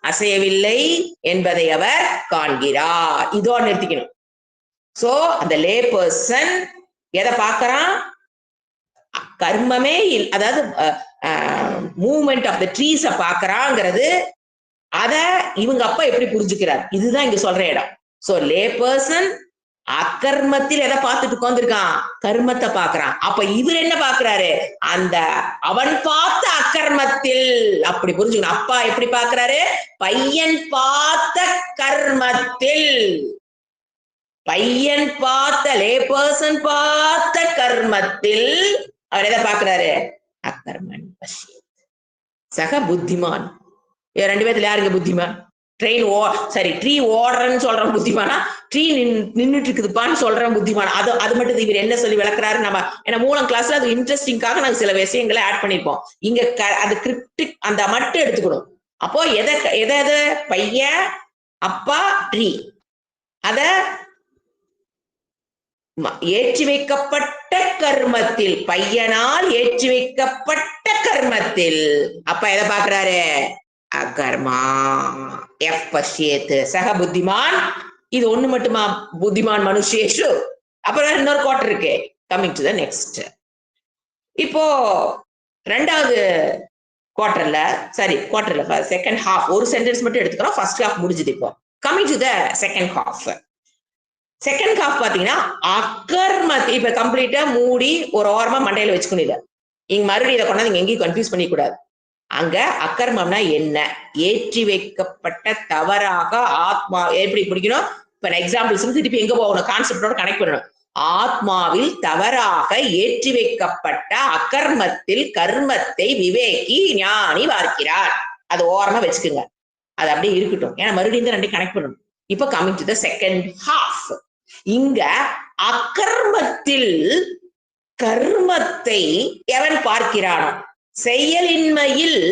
அசையவில்லை என்பதை அவர் காண்கிறார். இதோ நிறுத்திக்கணும். சோ அந்த லே பர்சன் எதை பார்க்கறான்? கர்மமே, அதாவது மூவ்மெண்ட் ஆஃப் த ட்ரீஸ பார்க்கறாங்கிறது. அத இவங்க அப்பா எப்படி புரிஞ்சுக்கிறார்? இதுதான் இங்க சொல்ற இடம். சோ லே பர்சன் அக்கர்மத்தில் எதை பார்த்துட்டு உட்கார்ந்துருக்கான்? கர்மத்தை பார்க்கறான். அப்ப இவர் என்ன பார்க்கிறாரு? அந்த அவன் பார்த்த அக்கர்மத்தில். அப்படி புரிஞ்சுக்கணும். அப்பா எப்படி பார்க்கிறாரு? பையன் பார்த்த கர்மத்தில். பையன் பார்த்த, லே பர்சன் பார்த்த கர்மத்தில் அவர் எதை பார்க்கிறாரு? அக்கர்மன் பஷ்யேத் சக புத்திமான். ரெண்டு பேர்த்துல யாருங்க புத்திமான்? ட்ரீ ஓடுறன்னு சொல்றேன் புத்திமானா, ட்ரீ நின்றுட்டு இருக்குதுப்பான்னு சொல்றேன் புத்திமானா? அது மட்டும் இவர் என்ன சொல்லி விளக்குறாரு? நம்ம ஏன்னா மூலம் கிளாஸ்ல அது இன்ட்ரெஸ்டிங்காக நாங்க சில விஷயங்களை ஆட் பண்ணிருப்போம். இங்க அது கிரிப்டிக் அந்த மட்டும் எடுத்துக்கணும். அப்போ எதை பையன், அப்பா, ட்ரீ, அத ஏற்றி வைக்கப்பட்ட கர்மத்தில், பையனால் ஏற்றி வைக்கப்பட்ட கர்மத்தில் அப்பா எதை பாக்குறாரு? அகர்மா. எஃப் பஷ்யேத் சக புத்திமான். இது ஒண்ணு மட்டுமா? புத்திமான் மனுஷேஷு. அப்புறம் இன்னொரு குவார்டர் இருக்கு. Coming to the next. இப்போ ரெண்டாவது குவார்டர்ல செகண்ட் ஹாஃப் ஒரு சென்டென்ஸ் மட்டும் எடுத்துக்கிறோம். ஃபர்ஸ்ட் ஹாஃப் முடிஞ்சது. இப்போ coming to the second half. Second half பாத்தீங்கன்னா அக்கர்மத்தை இப்ப கம்ப்ளீட்டா மூடி ஒரு ஓரமா மண்டையில வச்சுக்கணும். இங்க மறுபடியும் இதை கொண்டாந்து நீங்க எங்கேயும் கன்ஃபியூஸ் பண்ணிக்க கூடாது. அங்க அக்கர்மம்னா என்ன? ஏற்றி வைக்கப்பட்ட தவறாக ஆத்மா எப்படி பிடிக்கணும்? இப்ப எக்ஸாம்பிள்ஸ் திருப்பி எங்க போகணும்? கான்செப்டோட கனெக்ட் பண்ணணும். ஆத்மாவில் தவறாக ஏற்றி வைக்கப்பட்ட அக்கர்மத்தில் கர்மத்தை விவேகி ஞானி பார்க்கிறார். அது ஓரமா வச்சுக்குங்க, அது அப்படியே இருக்கட்டும். ஏன்னா மறுபடியும் ரெண்டையும் கனெக்ட் பண்ணணும். இப்ப coming to the second half. இங்க அக்கர்மத்தில் கர்மத்தை எவன் பார்க்கிறானோ, செயலின்மையில்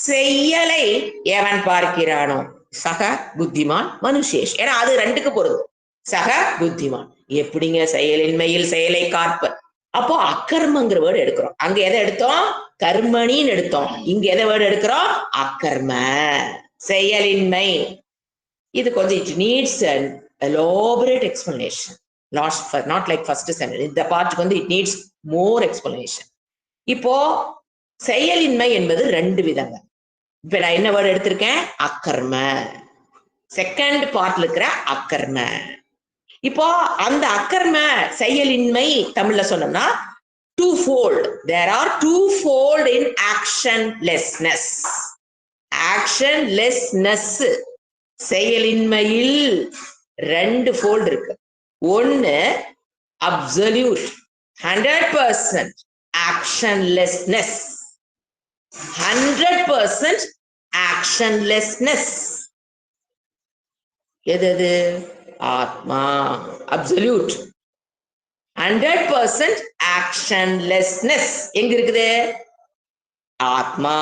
செயலை எவன் பார்க்கிறானோ, சக புத்திமான் மனுஷேஷ். ஏன்னா அது ரெண்டுக்கு பொருந்தும். சக புத்திமான். எப்படிங்க செயலின்மையில் செயலை காற்ப? அப்போ அக்கர்மங்கிற வேர்டு எடுக்கிறோம். அங்க எதை எடுத்தோம்? கர்மணின்னு எடுத்தோம். இங்க எதை வேர்டு எடுக்கிறோம்? அக்கர்ம, செயலின்மை. இது கொஞ்சம் it needs an elaborate explanation, not like first sentence. இந்த பார்ட்டுக்கு வந்து it needs more explanation. இப்போ செயலின்மை என்பது ரெண்டு விதங்க. இப்ப நான் என்ன வேர்டு எடுத்திருக்கேன்? அக்கர்ம. செகண்ட் பார்ட்ல இருக்கிற அக்கர்ம. இப்போ அந்த அக்கர்ம செயலின்மை தமிழ்ல சொன்னோம்னா twofold. There are twofold in actionlessness. Actionlessness செயலின்மையில் ரெண்டு ஃபோல்ட் இருக்கு. ஒன்னு அப்சல்யூட் 100% actionlessness, 100% actionlessness. எது? ஆத்மா. அப்சல்யூட் 100% actionlessness எங்க இருக்குது? ஆத்மா.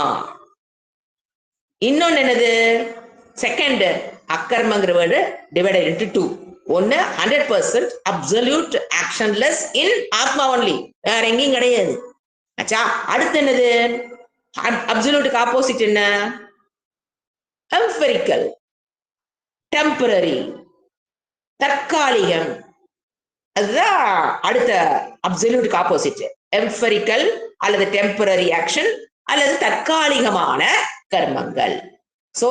இன்னொன்னு என்னது? செகண்ட் அக்கர்மங்கிற வேர்டு டிவைடட் இன்டு டூ. ஒன்னு 100% அப்சல்யூட் ஆக்ஷன்லெஸ் இன் ஆத்மா ஒன்லி, வேற எங்கேயும் கிடையாது. ஆச்சா? அடுத்து என்னது? அப்சல்யூட்டுக்கு ஆப்போசிட் என்ன? எம்பரிக்கல், டெம்பரரி, தற்காலிகம். அதுதான் அடுத்த அப்சல்யூட்டுக்கு ஆப்போசிட். எம்பரிக்கல் அல்லது டெம்பரரி ஆக்ஷன் அல்லது தற்காலிகமான கர்மங்கள். சோ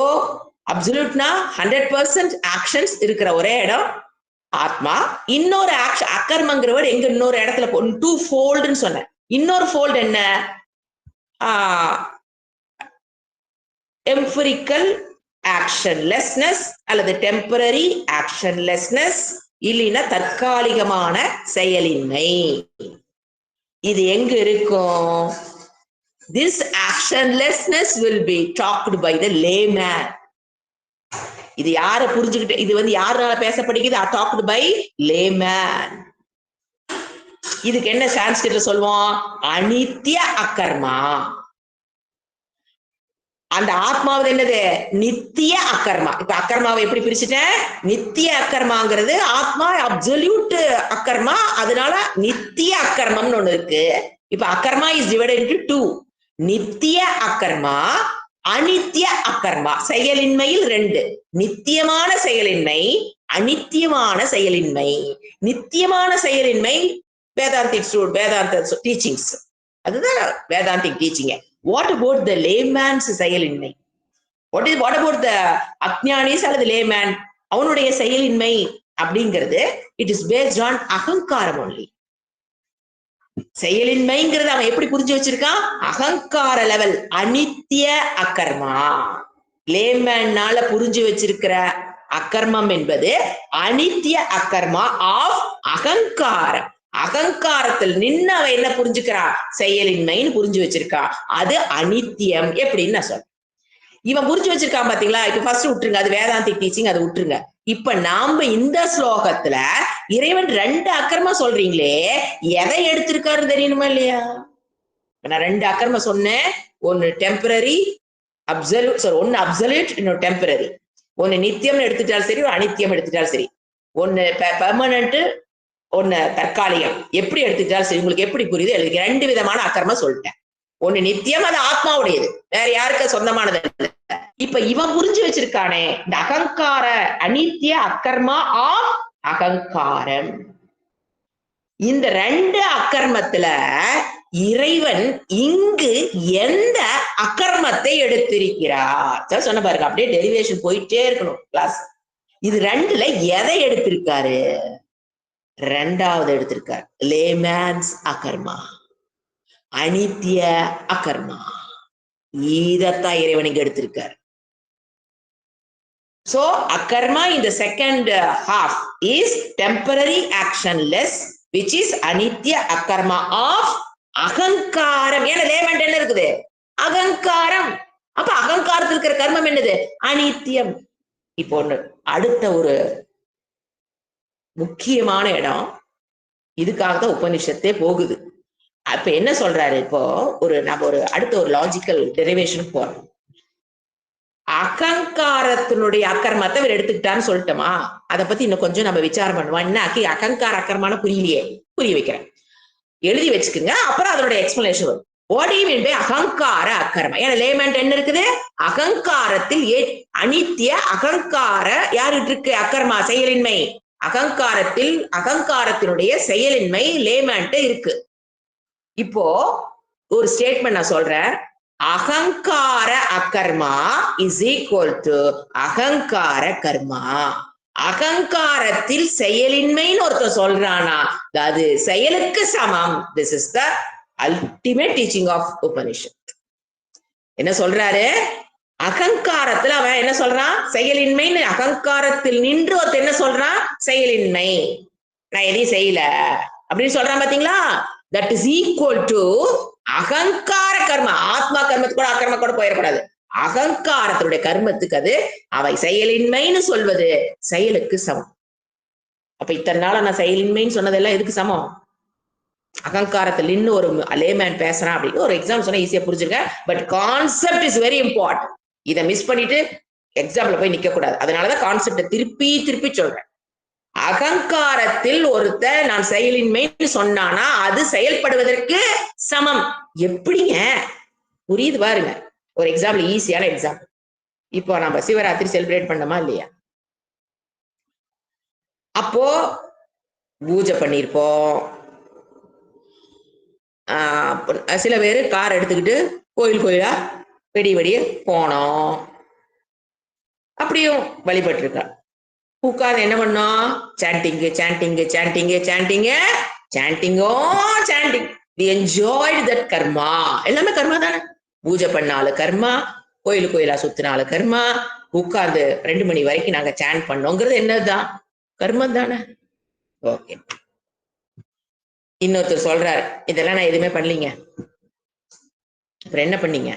அப்சல்யூட்னா 100% ஆக்ஷன்ஸ் இருக்கிற ஒரே இடம் ஆத்மா. இன்னொரு ஆக்ஷன் அக்கர்மங்கிறவர் எங்க இன்னொரு இடத்துல டூ ஃபோல்டுன்னு சொன்னேன். இன்னொரு ஃபோல்டு என்ன? எம்பரிக்கல் ஆக்ஷன்லெஸ்னஸ் அல்லது டெம்பரரி ஆக்ஷன்லெஸ்னஸ், இல்லைன்னா தற்காலிகமான செயலின்மை. இது எங்க இருக்கும்? This actionlessness will be talked by the layman. இது யார புரிஞ்சுக்கிட்டு, இது வந்து யாரால பேசப்படுகிறது? talked by layman. இதுக்கு என்ன சான்ஸ்கிரிட்ல சொல்லுவோம்? அனித்ய அகர்மா. அந்த ஆத்மாவது என்னது? நித்திய அக்கர்மா. இப்ப அக்கர்மாவை எப்படி பிரிச்சுட்டேன்? நித்திய அக்கர்மாங்கிறது ஆத்மா அப்சல்யூட் அக்கர்மா, அதனால நித்திய அக்கர்மம்னு ஒண்ணு இருக்கு. இப்ப அக்கர்மா இஸ் டிவைடட் இன்டு டூ. நித்திய அக்கர்மா, அனித்திய அக்கர்மா. செயலின்மையில் ரெண்டு: நித்தியமான செயலின்மை, அனித்தியமான செயலின்மை. நித்தியமான செயலின்மை வேதாந்த டீச்சிங்ஸ், அதுதான் Vedantic teaching. What about the layman's செயலின்மை? What about the அக்ஞானிஸ் அல்லது layman? அவனுடைய செயலின்மை அப்படிங்கிறது it is based on அகங்காரம் only. செயலின்மைங்கிறது அவன் எப்படி புரிஞ்சு வச்சிருக்கான்? அகங்கார லெவல், அனித்திய அக்கர்மா. லேமேனால புரிஞ்சு வச்சிருக்கிற அக்கர்மம் என்பது அனித்திய அக்கர்மா ஆஃப் அகங்காரம். அகங்காரத்தில் நின்று அவன் என்ன புரிஞ்சுக்கிறா? செயலின்மைன்னு புரிஞ்சு வச்சிருக்கா. அது அனித்தியம். எப்படின்னு நான் சொல்றேன். இவன் புரிஞ்சு வச்சிருக்கான் பாத்தீங்களா? இப்ப ஃபர்ஸ்ட் விட்டுருங்க, அது வேதாந்திக் டீச்சிங், அதை விட்டுருங்க. இப்ப நாம இந்த ஸ்லோகத்துல இறைவன் ரெண்டு அக்கர்மா சொல்றீங்களே, எதை எடுத்திருக்காருன்னு தெரியணுமா இல்லையா? நான் ரெண்டு அக்கர்மா சொன்னேன். ஒன்னு டெம்பரரி அப்சல்யூட், சாரி, ஒன்னு அப்சல்யூட், இன்னொரு டெம்பரரி. ஒன்னு நித்தியம் எடுத்துட்டாலும் சரி, ஒரு அனித்தியம் எடுத்துட்டாலும் சரி. ஒன்னு பெர்மனன்ட், ஒன்னு தற்காலிகம். எப்படி எடுத்துட்டாலும் சரி, உங்களுக்கு எப்படி புரியுது எழுதி. ரெண்டு விதமான அக்கர்மா சொல்லிட்டேன். ஒன்னு நித்தியம், அது ஆத்மாவுடையது, வேற யாருக்கு சொந்தமானது இல்லை. இப்ப இவன் புரிஞ்சு வச்சிருக்கானே இந்த அகங்கார அனித்திய அக்கர்மா ஆஃப் அகங்காரம். இந்த ரெண்டு அக்கர்மத்துல இறைவன் இங்கு எந்த அக்கர்மத்தை எடுத்திருக்கிறார் சொன்ன பாருங்க. அப்படியே டெரிவேஷன் போயிட்டே இருக்கணும் கிளாஸ். இது ரெண்டுல எதை எடுத்திருக்காரு? ரெண்டாவது எடுத்திருக்கார், லேமேன்ஸ் அகர்மா, அனித்திய அகர்மா. இதத்தான் இறைவனுக்கு எடுத்திருக்கார். So akarma in the second half is temporary actionless, which is anitya akarma of அகங்காரம். ஏன்னா லேமண்ட் என்ன இருக்குது? அகங்காரம். அப்ப அகங்காரத்தில் இருக்கிற கர்மம் என்னது? அனித்தியம். இப்போ ஒண்ணு அடுத்த ஒரு முக்கியமான இடம், இதுக்காகத்தான் உபனிஷத்தே போகுது. அப்ப என்ன சொல்றாரு? இப்போ நம்ம அடுத்த ஒரு லாஜிக்கல் டெரிவேஷன் போறோம். அகங்காரத்தினுடைய அக்கர்மத்தை இவர் எடுத்துக்கிட்டான்னு சொல்லிட்டோமா? அதை பத்தி இன்னும் கொஞ்சம் நம்ம விசாரம் பண்ணுவோம். என்ன அகங்கார அக்கர்மான புரியலையே, புரிய வைக்கிறேன், எழுதி வச்சுக்குங்க. அப்புறம் அதனுடைய எக்ஸ்பிளனேஷன் வரும். What do you mean by அகங்கார அக்கர்மா? ஏன்னா லேமண்ட் என்ன இருக்குது? அகங்காரத்தில் அனித்திய அகங்கார யாருக்கு இருக்கு? அக்கர்மா, செயலின்மை. அகங்காரத்தில் அகங்காரத்தினுடைய செயலின்மை லேமண்ட் இருக்கு. இப்போ ஒரு ஸ்டேட்மெண்ட் நான் சொல்றேன். அகங்கார அக்கர்மா இஸ் ஈக்குவல் டு அகங்கார கர்மா. அகங்காரத்தில் செயலின்மைன்னு ஒருத்தர் சொல்றானா, அது செயலுக்கு சமம். This is the ultimate teaching of Upanishad. என்ன சொல்றாரு? அகங்காரத்துல அவன் என்ன சொல்றான்? செயலின்மைன்னு. அகங்காரத்தில் நின்று ஒருத்தர் என்ன சொல்றான்? செயலின்மை, நான் எதையும் செய்யல அப்படின்னு சொல்றான். பாத்தீங்களா? தட் இஸ் ஈக்குவல் டு அகங்கார கர்மா. ஆத்மா கர்மத்துக்கு கூட அக்கர்ம கூட போயிடக்கூடாது. அகங்காரத்தினுடைய கர்மத்துக்கு அது அவை செயலின்மைன்னு சொல்வது செயலுக்கு சமம். அப்ப இத்தனை நாள நான் செயலின்மைன்னு சொன்னதெல்லாம் எதுக்கு சமம்? அகங்காரத்தில் இன்னும் ஒரு லேமேன் பேசுறான் அப்படின்னு ஒரு எக்ஸாம் சொன்னா ஈஸியா புரிஞ்சுங்க. But concept is very important. இதை மிஸ் பண்ணிட்டு எக்ஸாம்ல போய் நிக்க கூடாது. அதனாலதான் கான்செப்டை திருப்பி திருப்பி சொல்றேன். அகங்காரத்தில் ஒருத்த நான் செயலின்மை சொன்னானா அது செயல்படுவதற்கு சமம். எப்படிங்க புரியுது பாருங்க. ஒரு எக்ஸாம்பிள், ஈஸியான எக்ஸாம்பிள். இப்போ நம்ம சிவராத்திரி செலிப்ரேட் பண்ணோமா இல்லையா? அப்போ பூஜை பண்ணிருப்போம். சில பேர் கார் எடுத்துக்கிட்டு கோயில் கோயிலா வெடிய போனோம். அப்படியும் வழிபட்டு இருக்கா. உட்கார்ந்து என்ன பண்ணோம்? சாண்டிங் சாண்டிங் சாண்டிங் சாண்டிங் சாண்டிங்கோ chanting. We enjoyed that karma. எல்லாமே கர்மா தானே. பூஜை பண்ணாலும் கர்மா, கோயிலா சுத்தினாலும் கர்மா, உட்கார்ந்து 2 மணி வரைக்கும் நாங்க சாண்ட் பண்ணோங்கிறது என்னதுதான்? கர்மம் தானே. ஓகே. இன்னொருத்தர் சொல்றாரு, இதெல்லாம் நான் எதுவுமே பண்ணலீங்க. அப்புறம் என்ன பண்ணீங்க?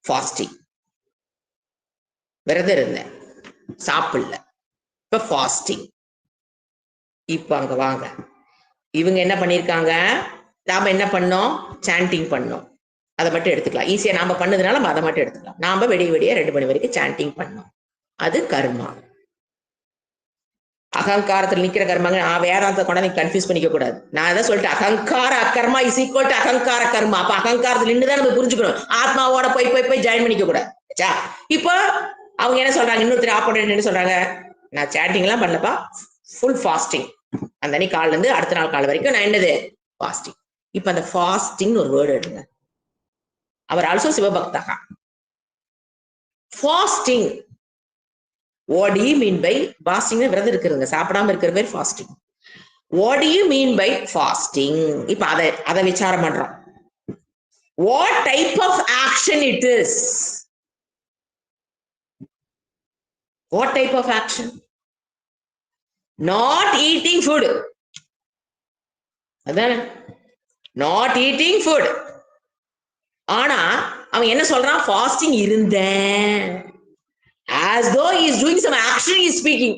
ஃபாஸ்டிங். விரதம் இருந்தேன், சாப்பிடல. இப்ப ஃபாஸ்டிங். இப்ப அங்க வாங்க. இவங்க என்ன பண்ணிருக்காங்க? நாம என்ன பண்ணோம்? சாண்டிங் பண்ணோம். அதை மட்டும் எடுத்துக்கலாம். ஈஸியா நாம பண்ணதுனால நம்ம அதை மட்டும் எடுத்துக்கலாம். நாம வெடிய 2 மணி வரைக்கும் சாண்டிங் பண்ணோம். அது கர்மா. அகங்காரத்தில் நிக்கிற கர்மாங்க. வேதாந்த கொண்டாந்து கன்ஃபியூஸ் பண்ணிக்க கூடாது. நான் எதை சொல்லிட்டு அகங்கார அக்கர்மா இஸ் ஈக்குவல் டு அகங்கார கர்மா. அப்ப அகங்காரத்தில் நின்றுதான் நம்ம புரிஞ்சுக்கணும். ஆத்மாவோட போய் ஜாயின் பண்ணிக்க கூடாது. இப்போ அவங்க என்ன சொல்றாங்க? இன்னொருத்தர் ஆப்போனன்ட் என்ன சொல்றாங்க? நான் சாட்டிங் எல்லாம் பண்ணலப்பா, ஃபுல் ஃபாஸ்டிங். அந்த அன்னைக்கு காலில இருந்து அடுத்த நாள் கால் வரைக்கும் நான் என்னது? ஃபாஸ்டிங். இப்ப அந்த ஃபாஸ்டிங் ஒரு வேர்டு எடுங்க. அவர் ஆல்சோ சிவபக்தகா. Fasting. What do you mean by fasting? விரதம் இருக்கிறதுங்க, சாப்பிடாம இருக்கிற பேர் fasting. What do you mean by fasting? இப்ப அதை விசாரம் பண்றோம். What type of action it is? What type of action? Not eating food. அதானே? Not eating food. ஆனா அவன் என்ன சொல்றான்? ஃபாஸ்டிங் இருந்தேன். As though he is doing some action, he is speaking.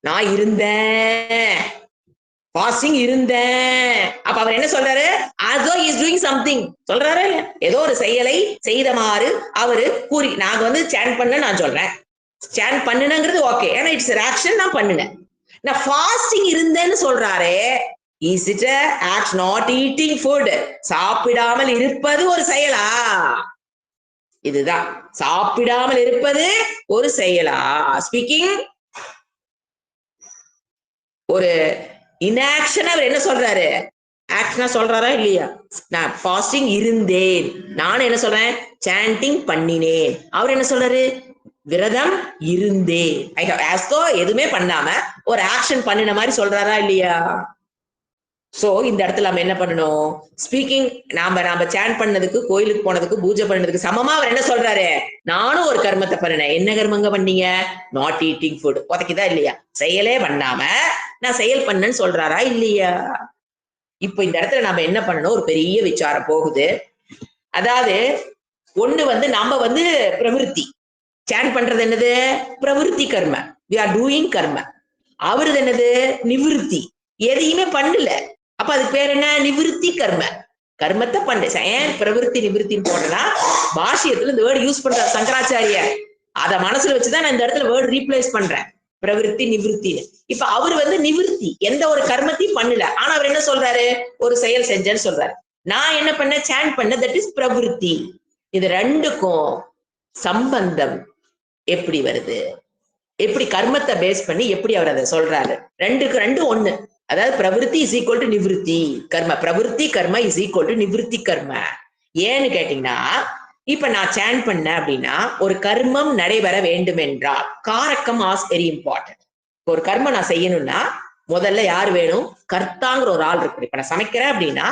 நான் இருந்தேன், ஃபாஸ்டிங் இருந்தேன். அப்ப அவர் என்ன சொல்றாரு? As though he is doing something சொல்றாரு. ஏதோ ஒரு செயலை செய்தமாறு அவரு கூறி. நாங்க சாண்ட் பண்ண நான் சொல்றேன், சாண்ட் பண்ணுனங்கிறது ஓகே, ஏன்னா இட்ஸ் ஆக்ஷன். நான் பண்ணுனேன். நான் ஃபாஸ்டிங் இருந்தேன்னு சொல்றாரு. Is it a act not eating food? சாப்பிடாமல் இருப்பது ஒரு செயலா? இதுதான் சாப்பிடாமல் இருப்பது ஒரு செயலா? ஸ்பீக்கிங் ஒரு இன்ஆக்ஷன். அவர் என்ன சொல்றாரு? ஆக்ஷனா சொல்றாரா இல்லையா? நான் ஃபாஸ்டிங் இருந்தேன். நான் என்ன சொல்றேன்? சாண்டிங் பண்ணினேன். அவர் என்ன சொல்றாரு? விரதம் இருந்தேன். ஐ ஹவ் as though எதுவுமே பண்ணாம ஒரு ஆக்ஷன் பண்ணின மாதிரி சொல்றாரா இல்லையா? சோ இந்த இடத்துல நம்ம என்ன பண்ணணும்? ஸ்பீக்கிங். நாம சாண்ட் பண்ணதுக்கு, கோயிலுக்கு போனதுக்கு, பூஜை பண்ணதுக்கு சமமா அவர் என்ன சொல்றாரு? நானும் ஒரு கர்மத்தை பண்ணினேன். என்ன கர்மங்க பண்ணீங்க? Not eating food. உதைக்குதா இல்லையா? செயலே பண்ணாம நான் செயல் பண்ணேன்னு சொல்றாரா இல்லையா? இப்ப இந்த இடத்துல நாம என்ன பண்ணணும்? ஒரு பெரிய விசாரம் போகுது. அதாவது ஒண்ணு நாம பிரவிற்த்தி. சாண்ட் பண்றது என்னது? பிரவிற்த்தி கர்ம. we are doing கர்ம. அவரது என்னது? நிவிருத்தி. எதையுமே பண்ணல. அப்ப அதுக்கு பேர் என்ன? நிவிருத்தி கர்ம. கர்மத்தை பண்ண. ஏன் பிரவிற்த்தி நிவிருத்தின்னு போடுறா? பாஷ்யத்துல இந்த வேர்டு யூஸ் பண்ற சங்கராச்சாரியர். அத மனசுல வச்சுதான் நான் இந்த இடத்துல வேர்டு ரீப்ளேஸ் பண்றேன். பிரவிற்த்தி நிவிருத்தின்னு. இப்ப அவர் நிவிருத்தி, எந்த ஒரு கர்மத்தையும் பண்ணல. ஆனா அவர் என்ன சொல்றாரு? ஒரு செயல் செஞ்சேன்னு சொல்றாரு. நான் என்ன பண்ண? சாண்ட் பண்ண. தட் இஸ் பிரவிற்த்தி. இது ரெண்டுக்கும் சம்பந்தம் எப்படி வருது? எப்படி கர்மத்தை பேஸ் பண்ணி எப்படி அவர் அதை சொல்றாரு? ரெண்டு ஒண்ணு. அதாவது பிரவிற்த்தி இஸ் ஈக்குவல் டு நிவிருத்தி கர்ம. பிரவிற்த்தி கர்ம இஸ் ஈக்குவல் டு நிவிருத்தி கர்ம. ஏன்னு கேட்டீங்கன்னா, இப்ப நான் சாண்ட் பண்ண அப்படின்னா ஒரு கர்மம் நடைபெற வேண்டும் என்றால் காரக்கம் ஆஸ் வெரி இம்பார்ட்டன்ட். ஒரு கர்மம் நான் செய்யணும்னா முதல்ல யார் வேணும்? கர்த்தாங்கிற ஒரு ஆள் இருக்கு. இப்ப நான் சமைக்கிறேன் அப்படின்னா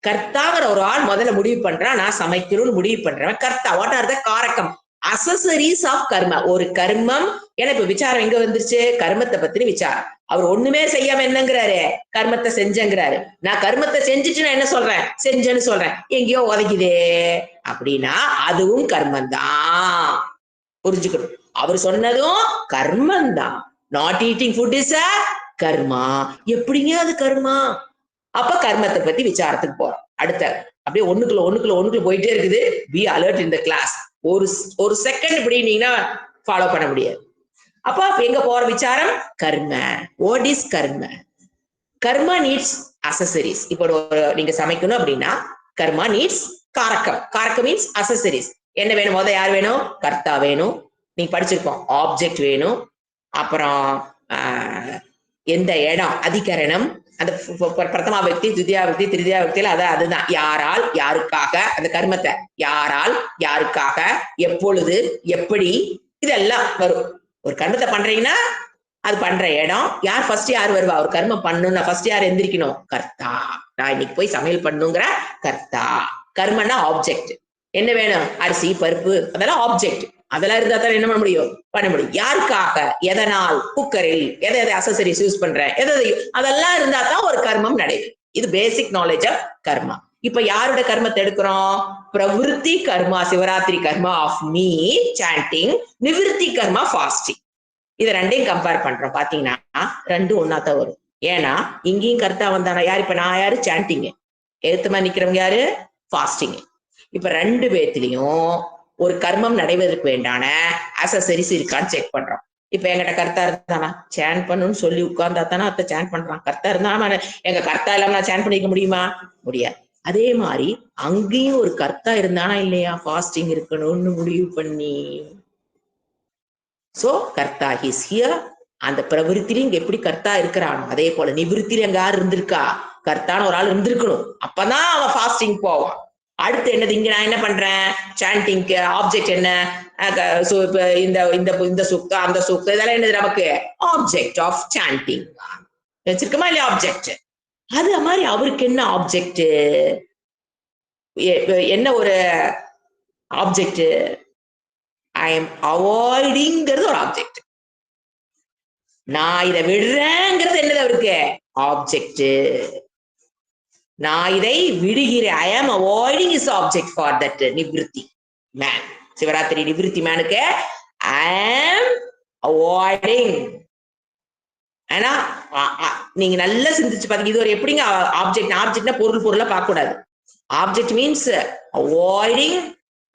கர்த்தாங்கிற ஒரு ஆள் முதல்ல முடிவு பண்றேன். நான் சமைக்கணும்னு முடிவு பண்றேன். கர்த்தா. வாட் ஆர் த காரக்கம்? அசசரிஸ் ஆஃப் கர்ம. ஒரு கர்மம். ஏன்னா இப்ப விசாரம் எங்க வந்துருச்சு? கர்மத்தை பத்தின விசாரம். அவர் ஒண்ணுமே செய்யாம என்னங்கிறாரு? கர்மத்தை செஞ்சங்கிறாரு. நான் கர்மத்தை செஞ்சுட்டு நான் என்ன சொல்றேன்? செஞ்சேன்னு சொல்றேன். எங்கேயோ உதைக்குதே அப்படின்னா அதுவும் கர்மம் தான். புரிஞ்சுக்கணும். அவர் சொன்னதும் கர்மம் தான். Not eating food is a karma. எப்படிங்க அது கர்மா? அப்ப கர்மத்தை பத்தி விசாரத்துக்கு போறோம். அடுத்த அப்படியே ஒண்ணுக்குள்ள போயிட்டே இருக்குது. Be alert in the class. ஒரு செகண்ட் இப்படி நீங்கன்னா ஃபாலோ பண்ண முடியாது. அப்ப எங்க போற விசாரம் கர்ம. வாட் இஸ் கர்ம? கர்மா நீட்ஸ் அசசரிஸ். இப்போ நீங்க சமைக்கணும் அப்படின்னா கர்மா நீட்ஸ் காரக்கம். காரக்கம் மீன்ஸ் அசசரிஸ். என்ன வேணும்? முத யார் வேணும்? கர்த்தா வேணும். நீங்க படிச்சிருக்கோம். ஆப்ஜெக்ட் வேணும். அப்புறம் எந்த இடம், அதிகரணம், அந்த பிரதமா வியக்தி, துதியா வியக்தி, திருதியா வியக்தியில அதுதான் யாரால் யாருக்காக, அந்த கர்மத்தை யாரால் யாருக்காக, எப்பொழுது, எப்படி, இதெல்லாம் வரும். ஒரு கர்மத்தை பண்றீங்கன்னா அது பண்ற இடம், யார் ஃபர்ஸ்ட் யார் வருவா? ஒரு கர்மம் பண்ணணும்னா ஃபர்ஸ்ட் யார் எந்திரிக்கணும்? கர்த்தா. நான் இன்னைக்கு போய் சமையல் பண்ணுங்கிற கர்த்தா. கர்மன்னா ஆப்ஜெக்ட். என்ன வேணும்? அரிசி, பருப்பு, அதெல்லாம் ஆப்ஜெக்ட். அதெல்லாம் இருந்தா தான் என்ன பண்ண முடியும்? பண்ண முடியும். யாருக்காக, எதனால், குக்கரில் எதை எதை அசசரிஸ் யூஸ் பண்றேன், அதெல்லாம் இருந்தா தான் ஒரு கர்மம் நடைபெறும். இது பேசிக் நாலேஜ் ஆஃப் கர்மா. இப்ப யாரோட கர்மத்தை எடுக்கிறோம்? பிரவிற்த்தி கர்மா, Shivaratri karma of me chanting, நிவிருத்தி கர்மா ஃபாஸ்டிங். இதை ரெண்டையும் கம்பேர் பண்றோம். பாத்தீங்கன்னா ரெண்டும் ஒன்னாதான் வரும். ஏன்னா இங்கேயும் கர்த்தா வந்தானா யாரு? இப்ப நான் யாரு? சாண்டிங். எழுத்துமா நிக்கிறவங்க யாரு? ஃபாஸ்டிங். இப்ப ரெண்டு பேர்த்திலையும் ஒரு கர்மம் நடைவதற்கு வேண்டான அசசரிஸ் இருக்கான்னு செக் பண்றோம். இப்ப எங்கிட்ட கர்த்தா இருந்தானா சேன் பண்ணுன்னு சொல்லி உட்கார்ந்தா தானே அத்தை சேன் பண்றான். கர்த்தா இருந்தானா எங்க கர்த்தா இல்லாம நான் சேன் பண்ணிக்க முடியுமா? முடியாது. அதே மாதிரி அங்கேயும் ஒரு கர்த்தா இருந்தானா இல்லையா ஃபாஸ்டிங் இருக்கணும்னு முடிவு பண்ணி. சோ கர்த்தா இஸ் ஹியர். அந்த பிரவிற்த்திலையும் எப்படி கர்த்தா இருக்கிறானோ அதே போல நிவிருத்தில எங்க யார் இருந்திருக்கா? கர்த்தான்னு ஒரு ஆள் இருந்திருக்கணும். அப்பதான் அவன் ஃபாஸ்டிங் போவான். அடுத்து என்னது? இங்க நான் என்ன பண்றேன்? சாண்டிங்க்கு ஆப்ஜெக்ட் என்ன? இந்த சுக்கு, அந்த சுக்கு, இதெல்லாம் என்னது நமக்கு? ஆப்ஜெக்ட் ஆஃப் சாண்டிங் வச்சிருக்கமா இல்லையா? ஆப்ஜெக்ட். அது மாதிரி அவருக்கு என்ன ஆப்ஜெக்ட்? என்ன ஒரு ஆப்ஜெக்ட்? ஐ எம் அவாய்டிங்கிறது ஒரு ஆப்ஜெக்ட். நான் இதை விடுறேங்கிறது என்னது அவருக்கு? ஆப்ஜெக்ட். நான் இதை விடுகிறேன். I am avoiding is object for that நிவிருத்தி மேன். சிவராத்திரி நிவிருத்தி மேனுக்கு ஐ ஆம் அவாய்டிங். ஏன்னா நீங்க நல்லா சிந்திச்சு பாத்தீங்க. இது ஒரு எப்படிங்க ஆப்ஜெக்ட்? ஆப்ஜெக்ட்னா பொருளா பார்க்க கூடாது. ஆப்ஜெக்ட் மீன்ஸ் அவாய்டிங்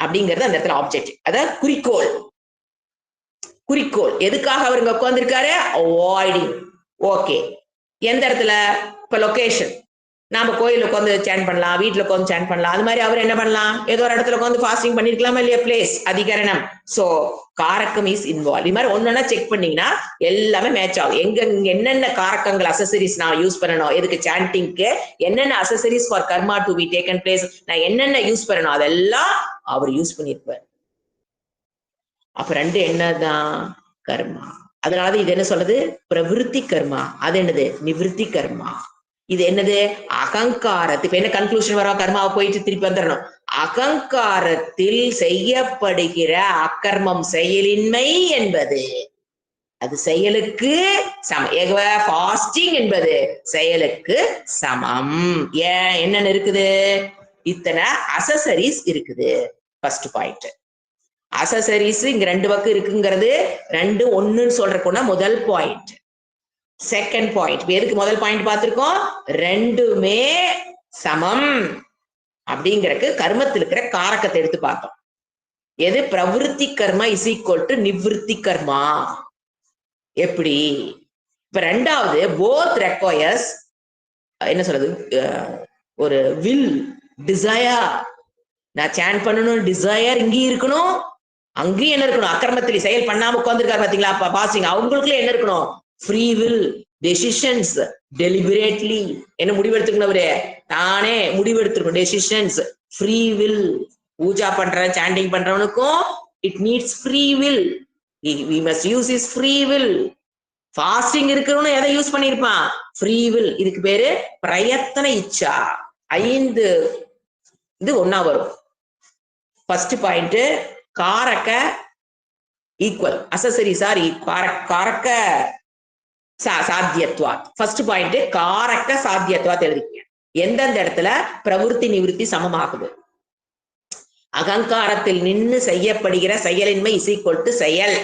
அப்படிங்கிறது அந்த இடத்துல ஆப்ஜெக்ட். அதாவது குறிக்கோள். குறிக்கோள் எதுக்காக அவர் இங்க உட்கார்ந்துருக்காரு? அவாய்டிங். ஓகே. எந்த இடத்துல? இப்ப லொகேஷன். நாம கோயில உட்காந்து சேன் பண்ணலாம், வீட்டுல உட்காந்து சேன் பண்ணலாம். அது மாதிரி அவர் என்ன பண்ணலாம்? ஏதோ ஒரு இடத்துல உட்காந்து ஃபாஸ்டிங் பண்ணிருக்கலாமா இல்லையா? பிளேஸ், அதிகரணம். சோ காரக்கம் இஸ் இன்வால்வ். இது மாதிரி ஒன்னொன்னா செக் பண்ணீங்கன்னா எல்லாமே மேட்ச் ஆகும். எங்க என்னென்ன காரக்கங்கள் அசசரிஸ் நான் யூஸ் பண்ணணும், எதுக்கு சாண்டிங்க்கு என்னென்ன accessories for karma to be taken place நான் என்னென்ன யூஸ் பண்ணணும் அதெல்லாம் அவர் யூஸ் பண்ணிருப்பார். அப்ப ரெண்டு என்னதான்? கர்மா. அதனால இது என்ன சொல்றது? பிரவிற்த்தி கர்மா. அது என்னது? நிவிருத்தி கர்மா. இது என்னது? அகங்காரத்து. இப்ப என்ன கன்க்ளூஷன் வரும்? கர்மாவை போயிட்டு திருப்பி வந்துடணும். அகங்காரத்தில் செய்யப்படுகிற அக்கர்மம் செயலின்மை என்பது அது செயலுக்கு சமம். ஃபாஸ்டிங் என்பது செயலுக்கு சமம். ஏன்? என்னன்னு இருக்குது? இத்தனை அசசரிஸ் இருக்குது. First point. அசசரிஸ் இங்க ரெண்டு பக்கம் இருக்குங்கிறது ரெண்டு ஒண்ணுன்னு சொல்றதுக்குன்னா முதல் பாயிண்ட். Second point. எதுக்கு முதல் பாயிண்ட் பார்த்திருக்கோம்? ரெண்டுமே சமம் அப்படிங்கறக்கு கர்மத்தில் இருக்கிற காரக்கத்தை எடுத்து பார்த்தோம். எது? பிரவிற்த்தி கர்மா இஸ் ஈக்குவல் டு நிவிருத்தி கர்மா. எப்படி? இப்ப ரெண்டாவது போத் ரெக்வயர்ஸ் என்ன சொல்றது? ஒரு வில், டிசையர். நான் சேன் பண்ணணும் டிசையர் இங்கேயும் இருக்கணும், அங்கேயும் என்ன இருக்கணும்? அக்கிரமத்தில் செயல் பண்ணாம உட்கார்ந்துருக்காரு பாத்தீங்களா பாசிங். அவங்களுக்குள்ள என்ன இருக்கணும்? ஃப்ரீ வில், டெசிஷன்ஸ், டெலிபரேட்லி என்ன முடிவெடுத்துக்கணும்? அவரு தானே முடிவெடுத்துக்கணும். Decisions, free will. பூஜா பண்ற சாண்டிங் பண்றவனுக்கும் it needs free will. we must use his free will. Fasting இருக்கிறவனும் எதை யூஸ் பண்ணிருப்பான்? Free will. இதுக்கு பேரு பிரயத்தன இச்சா. 5 இது ஒன்னா வரும். ஃபர்ஸ்ட் பாயிண்ட் காரக்க ஈக்குவல், அசசரிஸ் ஆர் காரக்க சாத்தியத்வாத். ஃபர்ஸ்ட் பாயிண்ட் காரக்க சாத்தியத்வாத் எழுதிக்க. எந்தெந்த இடத்துல பிரவிற்த்தி நிவிருத்தி சமமாகுது? அகங்காரத்தில் நின்று செய்யப்படுகிற செயலின்மை இஸ் ஈக்குவல் டு செயல்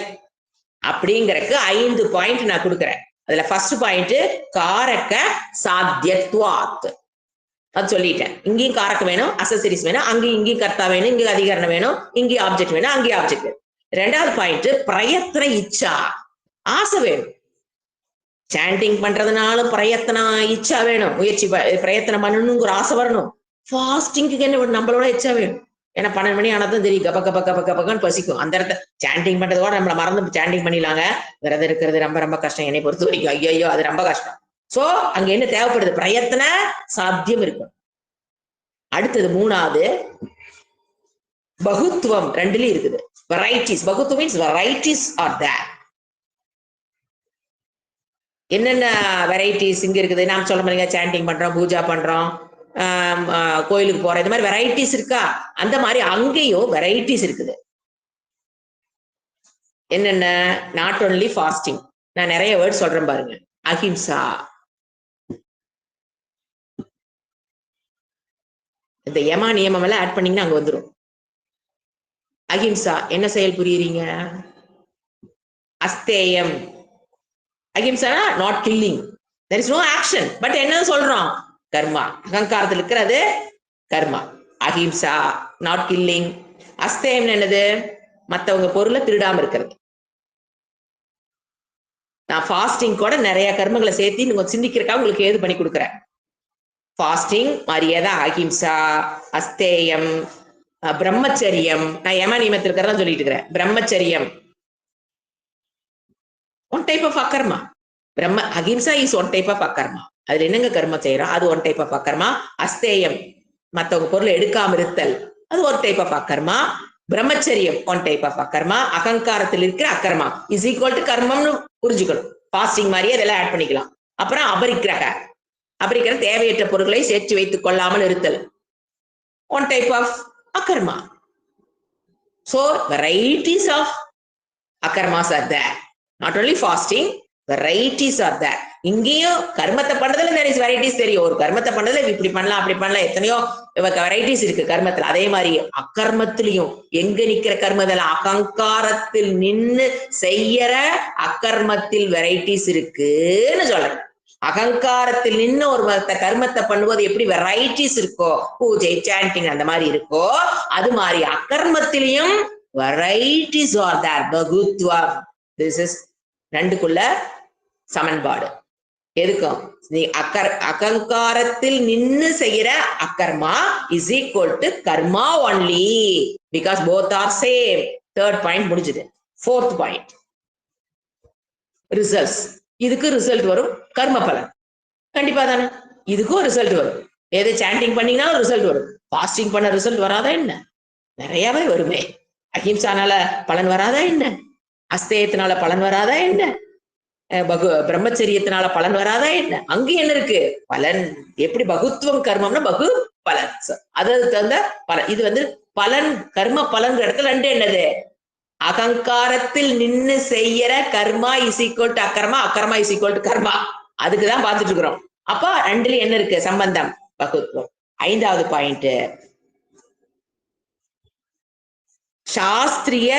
அப்படிங்கறக்கு 5 பாயிண்ட் நான் கொடுக்குறேன். அதுல ஃபர்ஸ்ட் பாயிண்ட் காரக்க சாத்தியத்வாத். அது சொல்லிட்டேன். இங்கேயும் காரக்கம் வேணும், அசசரிஸ் வேணும், அங்கேயும் இங்கேயும் கர்த்தா வேணும், இங்கே அதிகரணம் வேணும், இங்கேயும் ஆப்ஜெக்ட் வேணும், அங்கேயும் ஆப்ஜெக்ட் வேணும். ரெண்டாவது பாயிண்ட் பிரயத்தன இச்சா. ஆசை வேணும். சாண்டிங் பண்றதுனாலும் பிரயத்தனம் இச்சா வேணும், முயற்சி பிரயத்தனம் பண்ணணுங்கிற ஆசை வரணும். ஃபாஸ்டிங்க்கு என்ன நம்மளோட இச்சா வேணும். ஏன்னா 12 மணி ஆனதும் தெரியும் கப கப கப கபன்னு பசிக்கும். அந்த இடத்த சாண்டிங் பண்றதோட நம்மள மறந்து சாண்டிங் பண்ணிடலாங்க. விரதம் இருக்கிறது ரொம்ப ரொம்ப கஷ்டம். என்னை பொறுத்த வரைக்கும் ஐயோ அது ரொம்ப கஷ்டம். சோ அங்க என்ன தேவைப்படுது? பிரயத்தன சாத்தியம் இருக்கும். அடுத்தது 3வது பகுத்துவம். 2லயும் இருக்குது வெரைட்டிஸ். பகுத்துவம் மீன்ஸ் வெரைட்டிஸ் ஆர் தேர். என்னென்ன வெரைட்டிஸ் இங்க இருக்குது? நாம் சொல்ல முடியுங்க, சாண்டிங் பண்றோம், பூஜா பண்றோம், கோயிலுக்கு போறோம், இந்த மாதிரி வெரைட்டிஸ் இருக்கா? அந்த மாதிரி அங்கேயும் வெரைட்டிஸ் இருக்குது. என்னென்ன? Not only fasting. நான் நிறைய வேர்ட் சொல்றேன் பாருங்க. அஹிம்சா. இந்த யமா நியமம் எல்லாம் ஆட் பண்ணீங்கன்னா அங்க வந்துடும். அஹிம்சா என்ன செயல் புரியுறீங்க? அஸ்தேயம். அஹிம்சா not killing. there is no action. But என்ன சொல்றோம்? கர்மா. அகங்காரத்தில் இருக்கிறது கர்மா. அஹிம்சா நாட் கில்லிங். அஸ்தேயம் என்னது? மத்தவங்க பொருளை திருடாம இருக்கிறது. நான் ஃபாஸ்டிங் கூட நிறைய கர்மங்களை சேர்த்து நீங்க சிந்திக்கிறக்காக உங்களுக்கு ஏது பண்ணி கொடுக்குறேன். ஃபாஸ்டிங் மாதிரியேதான் அஹிம்சா, அஸ்தேயம், பிரம்மச்சரியம். நான் யம நியமத்தில் இருக்கிறதா சொல்லிட்டு இருக்கிறேன். பிரம்மச்சரியம் ஒன் டைப் ஆஃப் அக்கர்மா. அஹிம்சா இஸ் ஒன் டைப் ஆஃப் அக்கர்மா. அதுல என்னங்க கர்ம செய்யறோம்? அது ஒன் டைப் ஆஃப் அக்கர்மா. அஸ்தேயம் மத்தவங்க பொருளை எடுக்காம இருத்தல், அது ஒரு டைப் ஆஃப் அக்கர்மா. பிரம்மச்சரியம் ஒன் டைப் ஆஃப் அக்கர்மா. அகங்காரத்தில் இருக்கிற அக்கர்மா இஸ் ஈக்குவல் டு கர்மம்னு புரிஞ்சுக்கணும். ஃபாஸ்டிங் மாதிரியே அதெல்லாம் ஆட் பண்ணிக்கலாம். அப்புறம் அபரிக்கிரக. அபரிக்கிற தேவையற்ற பொருட்களை சேர்த்து வைத்துக் கொள்ளாமல் இருத்தல், ஒன் டைப் ஆஃப் அக்கர்மா. So varieties of akarmas are there. Not only fasting, varieties are there. இங்கேயும் கர்மத்தை பண்றதுல there is varieties தெரியும். ஒரு கர்மத்தை பண்றதுல இப்படி பண்ணலாம் அப்படி பண்ணலாம், எத்தனையோ வெரைட்டிஸ் இருக்கு கர்மத்துல. அதே மாதிரி அக்கர்மத்திலையும் எங்க நிக்கிற கர்மத்துல அகங்காரத்தில் நின்னு செய்யற அக்கர்மத்தில் வெரைட்டிஸ் இருக்குன்னு சொல்றேன். அகங்காரத்தில் நின்று ஒரு கர்மத்தை பண்ணும்போது எப்படி வெரைட்டிஸ் இருக்கோ, பூஜை சாண்டிங் அந்த மாதிரி இருக்கோ, அது மாதிரி அக்கர்மத்திலையும் வெரைட்டிஸ் ஆர் தேர். பகுத்வம். திஸ் இஸ் ரெண்டுக்குள்ள சமன்பாடு. எதுக்கும் நீ அகங்காரத்தில் நின்று செய்யற அக்கர்மா is equal to karma only, because both are same. Third point முடிஞ்சது. Fourth point results. இதுக்கு ரிசல்ட் வரும், கர்ம பலன் கண்டிப்பா தானே. இதுக்கும் ரிசல்ட் வரும். எது சாண்டிங் பண்ணீங்கன்னா ரிசல்ட் வரும். ஃபாஸ்டிங் பண்ண ரிசல்ட் வராதா என்ன? நிறையவே வருமே. அஹிம்சானால பலன் வராதா என்ன? அஸ்தேயத்தினால பலன் வராதா என்ன? பிரம்மச்சரியத்தினால பலன் வராதா என்ன? அங்க என்ன இருக்கு? பலன். எப்படி பகுத்துவம் கர்மம்னா பகு பலன், அதுக்கு தகுந்த பலன். இது வந்து பலன், கர்ம பலன் இடத்துல ரெண்டு என்னது? அகங்காரத்தில் நின்னு செய்யற கர்மா இஸ் ஈக்குவல் டு அக்கர்மா, அக்கர்மா இஸ் ஈக்குவல் டு கர்மா. அதுக்குதான் பார்த்துட்டு இருக்கிறோம். அப்ப ரெண்டுல என்ன இருக்கு? சம்பந்தம், பகுத்துவம். 5வது பாயிண்ட் சாஸ்திரிய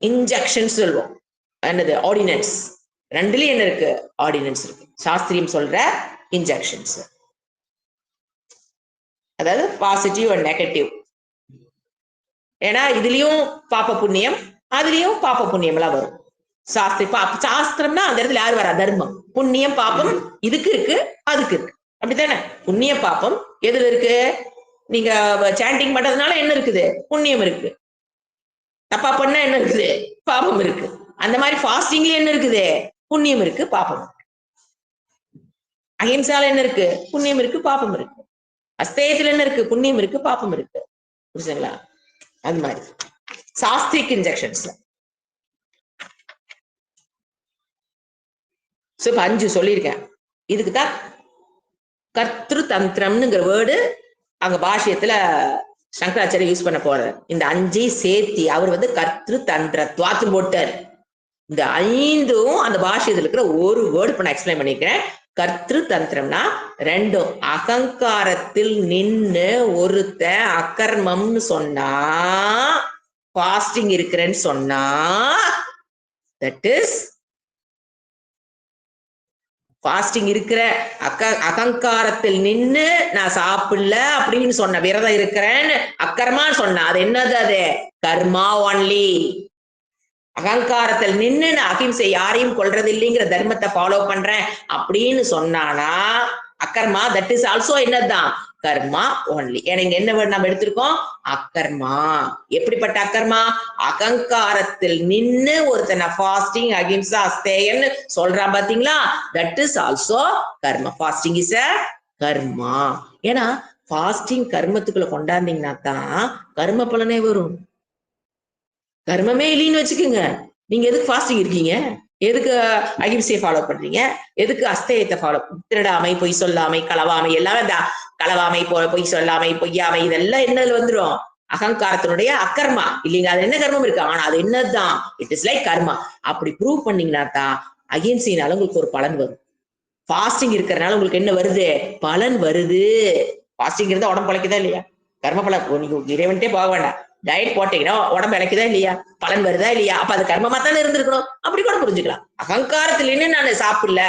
இன்ஜெக்ஷன் சொல்லுவோம். என்னது? ஆர்டினன்ஸ். ரெண்டுலயும் என்ன இருக்கு? ஆர்டினன்ஸ் இருக்கு. சாஸ்திரியம் சொல்ற இன்ஜெக்ஷன்ஸ், அதாவது பாசிட்டிவ் அண்ட் நெகட்டிவ். ஏன்னா இதுலயும் பாப்ப புண்ணியம், அதுலயும் பாப்ப புண்ணியம் எல்லாம் வரும். சாஸ்திரம்னா அந்த இடத்துல யாரு வரா? தர்மம். புண்ணியம் பாப்பம் இதுக்கு இருக்கு, அதுக்கு இருக்கு. அப்படித்தானே? புண்ணிய பாப்பம் எதுல இருக்கு? நீங்க சாண்டிங் பண்றதுனால என்ன இருக்குது? புண்ணியம் இருக்கு. தப்பா பண்ணா என்ன இருக்குது? பாப்பம் இருக்கு. அந்த மாதிரி ஃபாஸ்டிங்ல என்ன இருக்குது? புண்ணியம் இருக்கு, பாப்பம் இருக்கு. அஹிம்சால என்ன இருக்கு? புண்ணியம் இருக்கு, பாப்பம் இருக்கு. அஸ்தேயத்துல என்ன இருக்கு? புண்ணியம் இருக்கு, பாப்பம் இருக்கு. புரியுதுங்களா? அது மாதிரி சாஸ்திரிக் இன்ஜெக்ஷன்ஸ்ல. இப்ப 5 சொல்லியிருக்கேன். இதுக்குதான் கர்த்திரு தந்திரம்னுங்கிற வேர்டு அங்க பாஷ்யத்துல சங்கராச்சாரிய யூஸ் பண்ண போறாரு. இந்த 5 சேர்த்தி அவர் வந்து கர்த்திரு தந்திரத்வாத்து போட்டார். இந்த 5ம் அந்த பாஷ்யத்துல இருக்கிற ஒரு வேர்டு இப்ப நான் எக்ஸ்பிளைன் பண்ணிக்கிறேன். கர்த்திரு தந்திரம்னா ரெண்டும் அகங்காரத்தில் நின்னு ஒருத்த அக்கர்மம்னு சொன்னா, ஃபாஸ்டிங் இருக்கிறேன்னு சொன்னா, தட் இஸ் ஃபாஸ்டிங் இருக்கிற அகங்காரத்தில் நின்னு நான் சாப்பிடல அப்படின்னு சொன்ன, விரதம் இருக்கிறேன்னு அக்கர்மா சொன்ன, அது என்னது? அது கர்மா ஒன்லி. அகங்காரத்தில் நின்னு நான் அகிம்சை யாரையும் கொல்றது இல்லைங்கிற தர்மத்தை ஃபாலோ பண்றேன் அப்படின்னு சொன்னானா அக்கர்மா தட் இஸ் ஆல்சோ என்னதுதான் கர்மா ஒன்லி. ஏன்னா இங்க என்ன வேர்ட் நம்ம எடுத்திருக்கோம் அக்கர்மா. எப்படிப்பட்ட அக்கர்மா? அகங்காரத்தில் நின்னு ஒருத்தனை ஃபாஸ்டிங் அகிம்சா அஸ்தேயன்னு சொல்றான் பாத்தீங்களா, that is also karma. Fasting is a karma. ஏன்னா ஃபாஸ்டிங் கர்மத்துக்குள்ள கொண்டாந்தீங்கன்னா தான் கர்ம பலனே வரும். கர்மமே இல்லைன்னு வச்சுக்கோங்க, நீங்க எதுக்கு ஃபாஸ்டிங் இருக்கீங்க? எதுக்கு அகிம்சையை ஃபாலோ பண்றீங்க? எதுக்கு அஸ்தேயத்தை ஃபாலோ? திருடாமை, பொய் சொல்லாமை, களவாமை, எல்லாமே இந்த களவாமை, பொய் சொல்லாமை, பொய்யாமை, இதெல்லாம் என்னதுல வந்துடும்? அகங்காரத்தினுடைய அக்கர்மா இல்லைங்க. அது என்ன கர்மம் இருக்கு, ஆனா அது என்னதுதான்? இட் இஸ் லைக் கர்மா. அப்படி ப்ரூவ் பண்ணீங்கன்னா தான் அகிம்சையினால உங்களுக்கு ஒரு பலன் வரும். ஃபாஸ்டிங் இருக்கிறதுனால உங்களுக்கு என்ன வருது? பலன் வருது. ஃபாஸ்டிங் இருந்தா உடம்பு பழைக்குதா இல்லையா? கர்ம பலன். நீங்க இறைவன்ட்டே போக வேண்டாம், டயட் போட்டீங்கன்னா உடம்பு இழைக்குதா இல்லையா? பலன் வருதா இல்லையா? அப்ப அது கர்மமா தானே இருந்திருக்கணும். அப்படி கூட புரிஞ்சுக்கலாம். அகங்காரத்துல என்ன நான் சாப்பிடல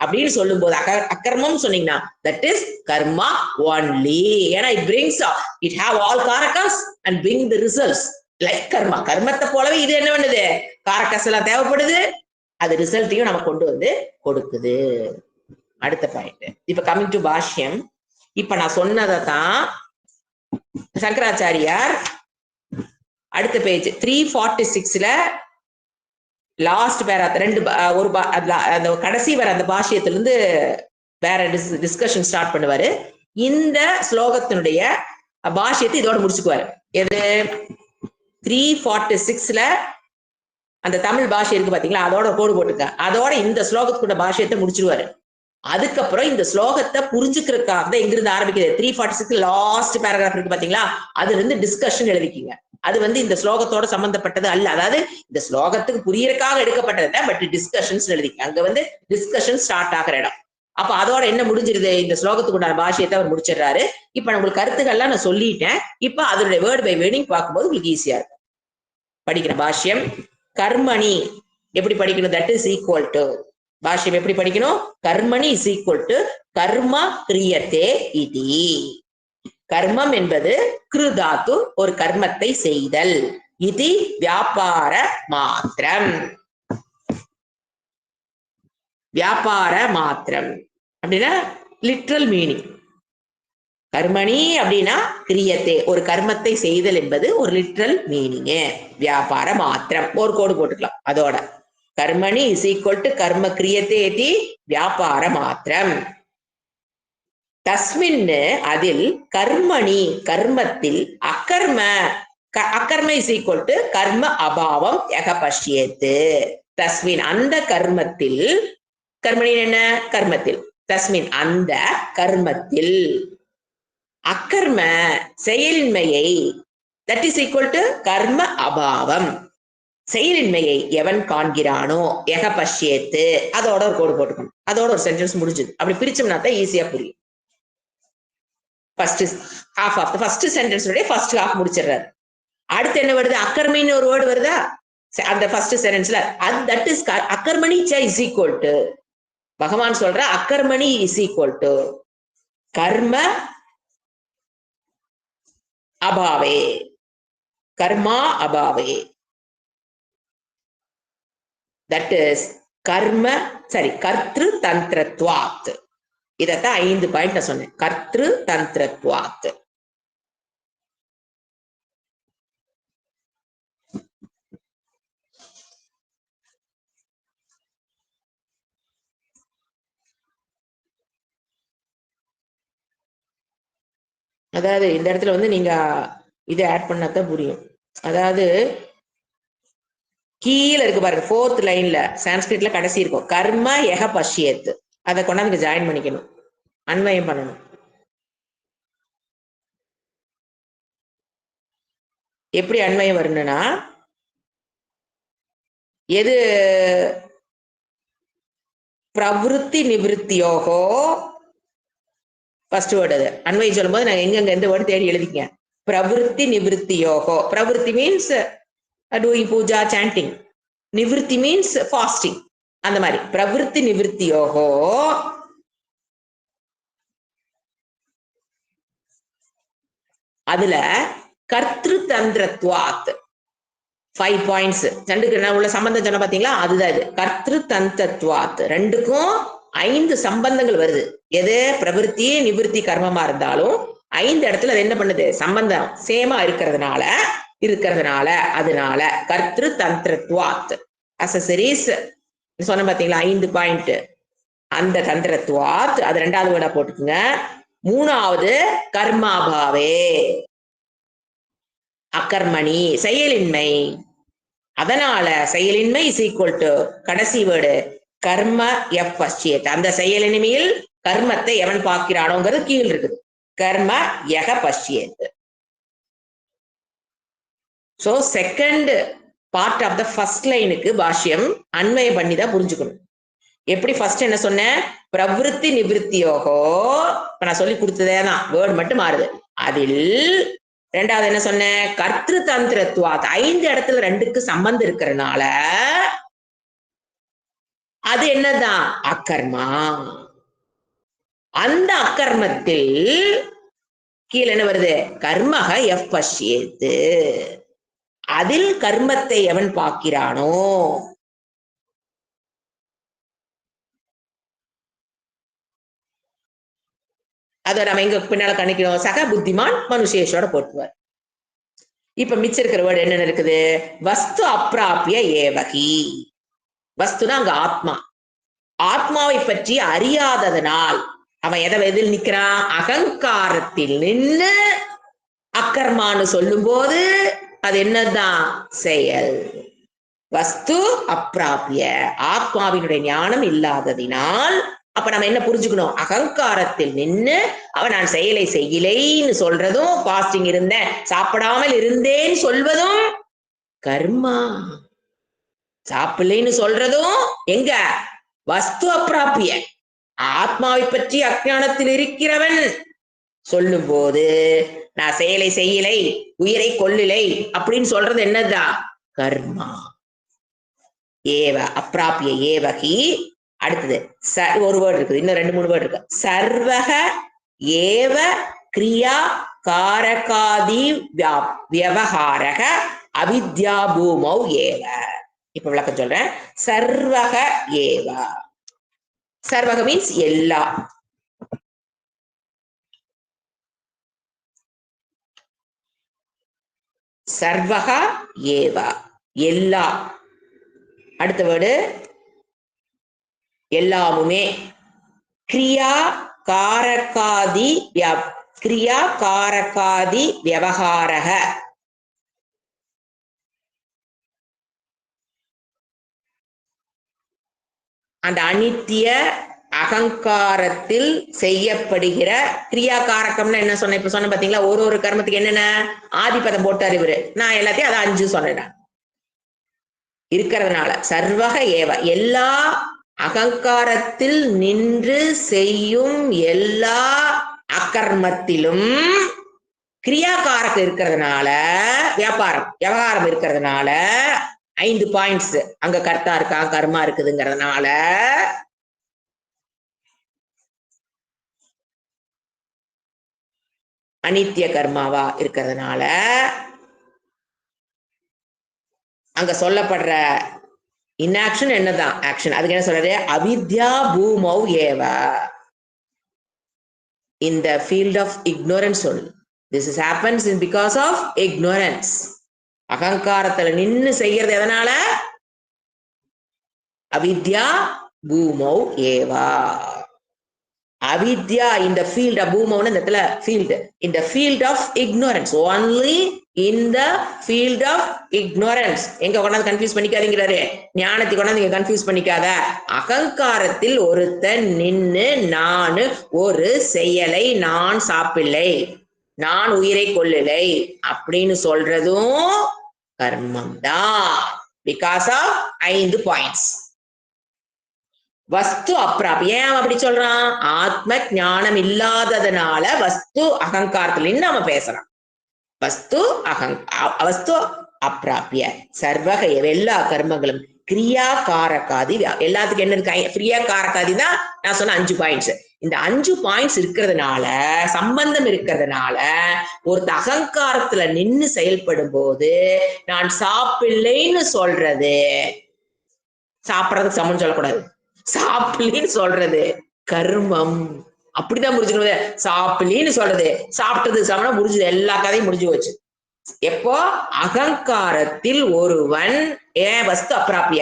அப்படின்னு சொல்லும் போது அக்கர்மம் சொன்னீங்கன்னா தட் இஸ் கர்மா ஒன்லி. ஏன்னா it brings, it have all காரகாஸ் and bring the results like karma. கர்மத்தை போலவே இது என்ன பண்ணுது? காரகாஸ் எல்லாம் தேவைப்படுது, அது ரிசல்ட்டையும் நம்ம கொண்டு வந்து கொடுக்குது. அடுத்த பாயிண்ட். இப்ப கமிங் டு பாஷ்யம். இப்ப நான் சொன்னதை தான் சங்கராச்சாரியார் அடுத்த பேஜ் 346ல லாஸ்ட் பேர ரெண்டு ஒரு அந்த கடைசி வர அந்த பாஷ்யத்திலிருந்து வேற டிஸ்கஷன் ஸ்டார்ட் பண்ணுவாரு. இந்த ஸ்லோகத்தினுடைய பாஷ்யத்தை இதோட முடிச்சுக்குவாரு. எது 346ல அந்த தமிழ் பாஷை இருக்கு பாத்தீங்களா, அதோட கோடு போட்டுக்க, அதோட இந்த ஸ்லோகத்துக்குள்ள பாஷ்யத்தை முடிச்சிருவாரு. அதுக்கப்புறம் இந்த ஸ்லோகத்தை புரிஞ்சுக்கிறதுக்காக தான் எங்கிருந்து ஆரம்பிக்குது 346 லாஸ்ட் பேராகிராஃப் இருக்கு பாத்தீங்களா, அதுல இருந்து டிஸ்கஷன் எழுதிக்கிங்க. அது இந்த ஸ்லோகத்தோட சம்பந்தப்பட்டது அல்ல, அதாவது இந்த ஸ்லோகத்துக்கு புரியறதுக்காக எடுக்கப்பட்டது, பட் டிஸ்கஷன்ஸ் எழுதிக்க. அங்க டிஸ்கஷன் ஸ்டார்ட் ஆகிற இடம். அப்ப அதோட என்ன முடிஞ்சிருது? இந்த ஸ்லோகத்துக்கு உண்டான பாஷையத்தை அவர் முடிச்சிடறாரு. இப்ப நான் உங்களுக்கு கருத்துக்கள்லாம் நான் சொல்லிட்டேன். இப்ப அதனுடைய வேர்ட் பை வேர்டிங் பார்க்கும்போது உங்களுக்கு ஈஸியா இருக்கும். படிக்கிற பாஷ்யம். கர்மணி எப்படி படிக்கணும்? தட் இஸ் ஈக்குவல் டு, பாஷ்யம் எப்படி படிக்கணும்? கர்மணி இஸ் ஈக்குவல் டு கர்ம கிரியத்தே இதி. கர்மம் என்பது கிருதாத்து, ஒரு கர்மத்தை செய்தல். இது வியாபார மாத்திரம். வியாபார மாத்திரம் அப்படின்னா லிட்ரல் மீனிங். கர்மணி அப்படின்னா கிரியத்தே, ஒரு கர்மத்தை செய்தல் என்பது ஒரு லிட்ரல் மீனிங். வியாபார மாத்திரம் ஒரு கோடு போட்டுக்கலாம். அதோட கர்மணி இஸ் ஈக்குவல் டு கர்ம கிரியத்தே இதி வியாபார மாத்திரம். தஸ்மின் அதில் கர்மணி கர்மத்தில் அக்கர்ம, அக்கர்ம இஸ் ஈக்குவல் டு கர்ம அபாவம் யக பஷ்யேத்து. தஸ்மின் அந்த கர்மத்தில், கர்மணி என்ன? கர்மத்தில். தஸ்மின் அந்த கர்மத்தில் அக்கர்ம செயலின்மையை, தட் இஸ் ஈக்குவல் டு கர்ம அபாவம், செயலின்மையை எவன் காண்கிறானோ யக பஷ்யேத்து, அதோட ஒரு கோடு போட்டுக்கணும். அதோட ஒரு சென்டென்ஸ் முடிஞ்சது. அப்படி பிரிச்சோம்னா தான் ஈஸியா புரியும். First half of first sentence first half முடிச்சிடுறாரு. அடுத்து என்ன வருது? அக்கர்மின்னு ஒரு வேர்டு வருதா அந்த ஃபர்ஸ்ட் சென்டென்ஸ்ல, அது தட் இஸ் அக்கர்மணி இஸ் ஈக்குவல் டு, பகவான் சொல்ற அக்கர்மணி இஸ் ஈக்குவல் டு கர்ம அபாவே, கர்மா அபாவே. தட் இஸ் கர்ம, சரி, கர்த்திரு தந்திரத்வாத். இதத்தான் 5 பாயிண்ட் நான் சொன்னேன். கர்த்திரு தந்திரத்வாத். அதாவது இந்த இடத்துல நீங்க இதை ஆட் பண்ணாதான் புரியும். அதாவது கீழே இருக்கு பாருங்க, 4th லைன்ல சான்ஸ்கிரிட்ல கடைசி இருக்கும் கர்ம யக பஷ்யேத். அதை கொண்டாந்து ஜாயின் பண்ணிக்கணும், அன்வயம் பண்ணணும். எப்படி அன்வயம் வரணும்னா, எது பிரவருத்தி நிவிருத்தியோகோ, ஃபர்ஸ்ட் வேர்டு. அது அன்வயம் சொல்லும் போது நான் எங்க எந்த வேர்டு தேடி எழுதிக்கேன். பிரவருத்தி நிவிருத்தியோகோ. பிரவருத்தி மீன்ஸ் டூயிங் பூஜா, சாண்டிங். நிவிருத்தி மீன்ஸ் ஃபாஸ்டிங். அந்த மாதிரி பிரவருத்தி நிவிருத்தியோகோ அதுல கர்த்திரு தந்திரத்வாத், 5 பாயிண்ட்ஸ். ரெண்டுக்கு என்ன உள்ள சம்பந்தம் சொன்ன பாத்தீங்களா, அதுதான் இது. கர்த்திரு தந்தத்வாத், ரெண்டுக்கும் 5 சம்பந்தங்கள் வருது. எது பிரவிற்த்தி நிவிற்த்தி கர்மமா இருந்தாலும் 5 இடத்துல அது என்ன பண்ணுது, சம்பந்தம் சேமா இருக்கிறதுனால அதனால கர்த்திரு தந்திரத்வாத் அசசரிஸ் சொன்ன பாத்தீங்களா 5 பாயிண்ட். அந்த தந்திரத்வாத் அது ரெண்டாவது வேர்டா போட்டுக்குங்க. மூணாவது கர்மாபாவே, அகர்மணி செயலின்மை. அதனால செயலின்மை இஸ் ஈக்குவல் டு கடைசி வேர்டு கர்ம எஃப் பஷ்யேத். அந்த செயலின்மையில் கர்மத்தை எவன் பார்க்கிறானோங்கிறது கீழ் இருக்குது. கர்ம யக பஷ்யேத். So second part of the first லைனுக்கு பாஷ்யம் அன்வய பண்ணி தான் புரிஞ்சுக்கணும். எப்படி ஃபர்ஸ்ட் என்ன சொன்னேன், பிரவிற்த்தி நிவிற்த்தியோகோ, இப்ப நான் சொல்லி கொடுத்ததே தான், வேர்டு மட்டும் மாறுது. அதில் ரெண்டாவது என்ன சொன்னேன், கர்த்திரு தந்திரத்வாத் 5 இடத்துல 2க்கு சம்பந்தம் இருக்கிறதுனால அது என்னதான் அக்கர்மா. அந்த அக்கர்மத்தில் கீழே என்ன வருது, கர்மக எஃப் பஷ்யேத். அதில் கர்மத்தை எவன் பார்க்கிறானோ, அதை நம்ம எங்க பின்னால கணிக்கிறோம், சக புத்திமான் மனுஷேஷோட போட்டுவார். இப்ப மிச்சம் இருக்கிற வேர்டு என்னென்ன இருக்குது, வஸ்து அப்பிராபிய ஏவகி. வஸ்துனா அங்க ஆத்மா. ஆத்மாவை பற்றி அறியாததனால் அவன் எதில் நிக்கிறான், அகங்காரத்தில் நின்று அக்கர்மான்னு சொல்லும் போது அது என்னதான் செயல். வஸ்து அப்பிராபிய, ஆத்மாவினுடைய ஞானம் இல்லாததினால் அப்ப நம்ம என்ன புரிஞ்சுக்கணும், அகங்காரத்தில் நின்று அவன் நான் செயலை செய்யலைன்னு சொல்றதும், பாஸ்டிங் இருந்தேன் சாப்பிடாமல் இருந்தேன்னு சொல்வதும் கர்மா. சாப்பிடலைன்னு சொல்றதும் எங்க, வஸ்து அப்பிராபிய, ஆத்மாவை பற்றி அஞ்ஞானத்தில் இருக்கிறவன் சொல்லும் போது நான் செயலை செய்யலை, உயிரை கொல்லலை அப்படின்னு சொல்றது என்னதான் கர்மா. ஏவ அப்பிராபிய ஏவகி. அடுத்தது ஒரு வேர்டு இருக்குது, இன்னும் 2-3 வேர்டு இருக்கு. சர்வக ஏவ கிரியா காரகாதி வியவஹாரக அவித்யா பூமௌ ஏவ. இப்ப விளக்கம் சொல்றேன். சர்வக ஏவ, சர்வக மீன்ஸ் எல்லா. சர்வக ஏவ எல்லா. அடுத்த வேர்டு எல்லாமுமே. கிரியா காரகாதி கிரியா காரகாதி வியவஹாரக. அந்த அனித்திய அகங்காரத்தில் செய்யப்படுகிற கிரியா காரகம்னா என்ன சொன்ன, இப்ப சொன்ன பாத்தீங்களா, ஒரு கர்மத்துக்கு என்னென்ன ஆதிபதம் போட்டார் இவரு, நான் எல்லாத்தையும் அதை 5 சொன்னேன் இருக்கிறதுனால. சர்வக ஏவ எல்லா அகங்காரத்தில் நின்று செய்யும் எல்லா அக்கர்மத்திலும் கிரியாகாரகம் இருக்கிறதுனால, வியாபாரம் இருக்கிறதுனால 5 பாயிண்ட்ஸ் அங்க கர்த்தா இருக்கா கர்மா இருக்குதுங்கிறதுனால அனித்திய கர்மாவா இருக்கிறதுனால அங்க சொல்லப்படுற இன்ஆக்ஷன் என்னதான் ஆக்ஷன். அதுக்கு என்ன சொல்றது, அவித்யா பூமௌ ஏவ, in the field of ignorance only. This is happens in because of ignorance. அகங்காரத்துல நின்னு செய்யறது எதனால, அவித்யா பூமௌ ஏவா. அவித்யா in the field of பூமௌன்னு இந்த இடத்துல field, in the field of ignorance, only in the field of ignorance. எங்க கொண்டாந்து கன்ஃபியூஸ் பண்ணிக்காதீங்கிறாரு, ஞானத்தை கொண்டாந்து நீங்க கன்ஃபியூஸ் பண்ணிக்காத. அகங்காரத்தில் ஒருத்தன் நின்னு நான் ஒரு செயலை நான் சாப்பிடலை, நான் உயிரை கொல்லலை அப்படின்னு சொல்றதும் கர்மம் தான். Because of 5 points. வஸ்து அப்பிராபிய, ஏன் அப்படி சொல்றான், ஆத்ம ஞானம் இல்லாததுனால வஸ்து அகங்காரத்துல நின்று அவன் பேசுறான். வஸ்து வஸ்து அப்பிராபிய சர்வக எல்லா கர்மங்களும் கிரியா காரகாதி. எல்லாத்துக்கும் என்ன இருக்கு, கிரியா காரகாதி தான் நான் சொன்ன 5 பாயிண்ட்ஸ். இந்த 5 பாயிண்ட்ஸ் இருக்கிறதுனால, சம்பந்தம் இருக்கிறதுனால ஒரு அகங்காரத்துல நின்னு செயல்படும் போது நான் சாப்பிடலைன்னு சொல்றது, சாப்பிடறதுக்கு சமம் சொல்லக்கூடாது, சாப்பிடலின்னு சொல்றது கர்மம். அப்படிதான் முடிஞ்சுக்கணும். சாப்பிடலின்னு சொல்றது சாப்பிட்டதுக்கு சமம் முடிஞ்சது, எல்லா கதையும் முடிஞ்சு போச்சு. எப்போ அகங்காரத்தில் ஒருவன் வஸ்து அப்பிராபிய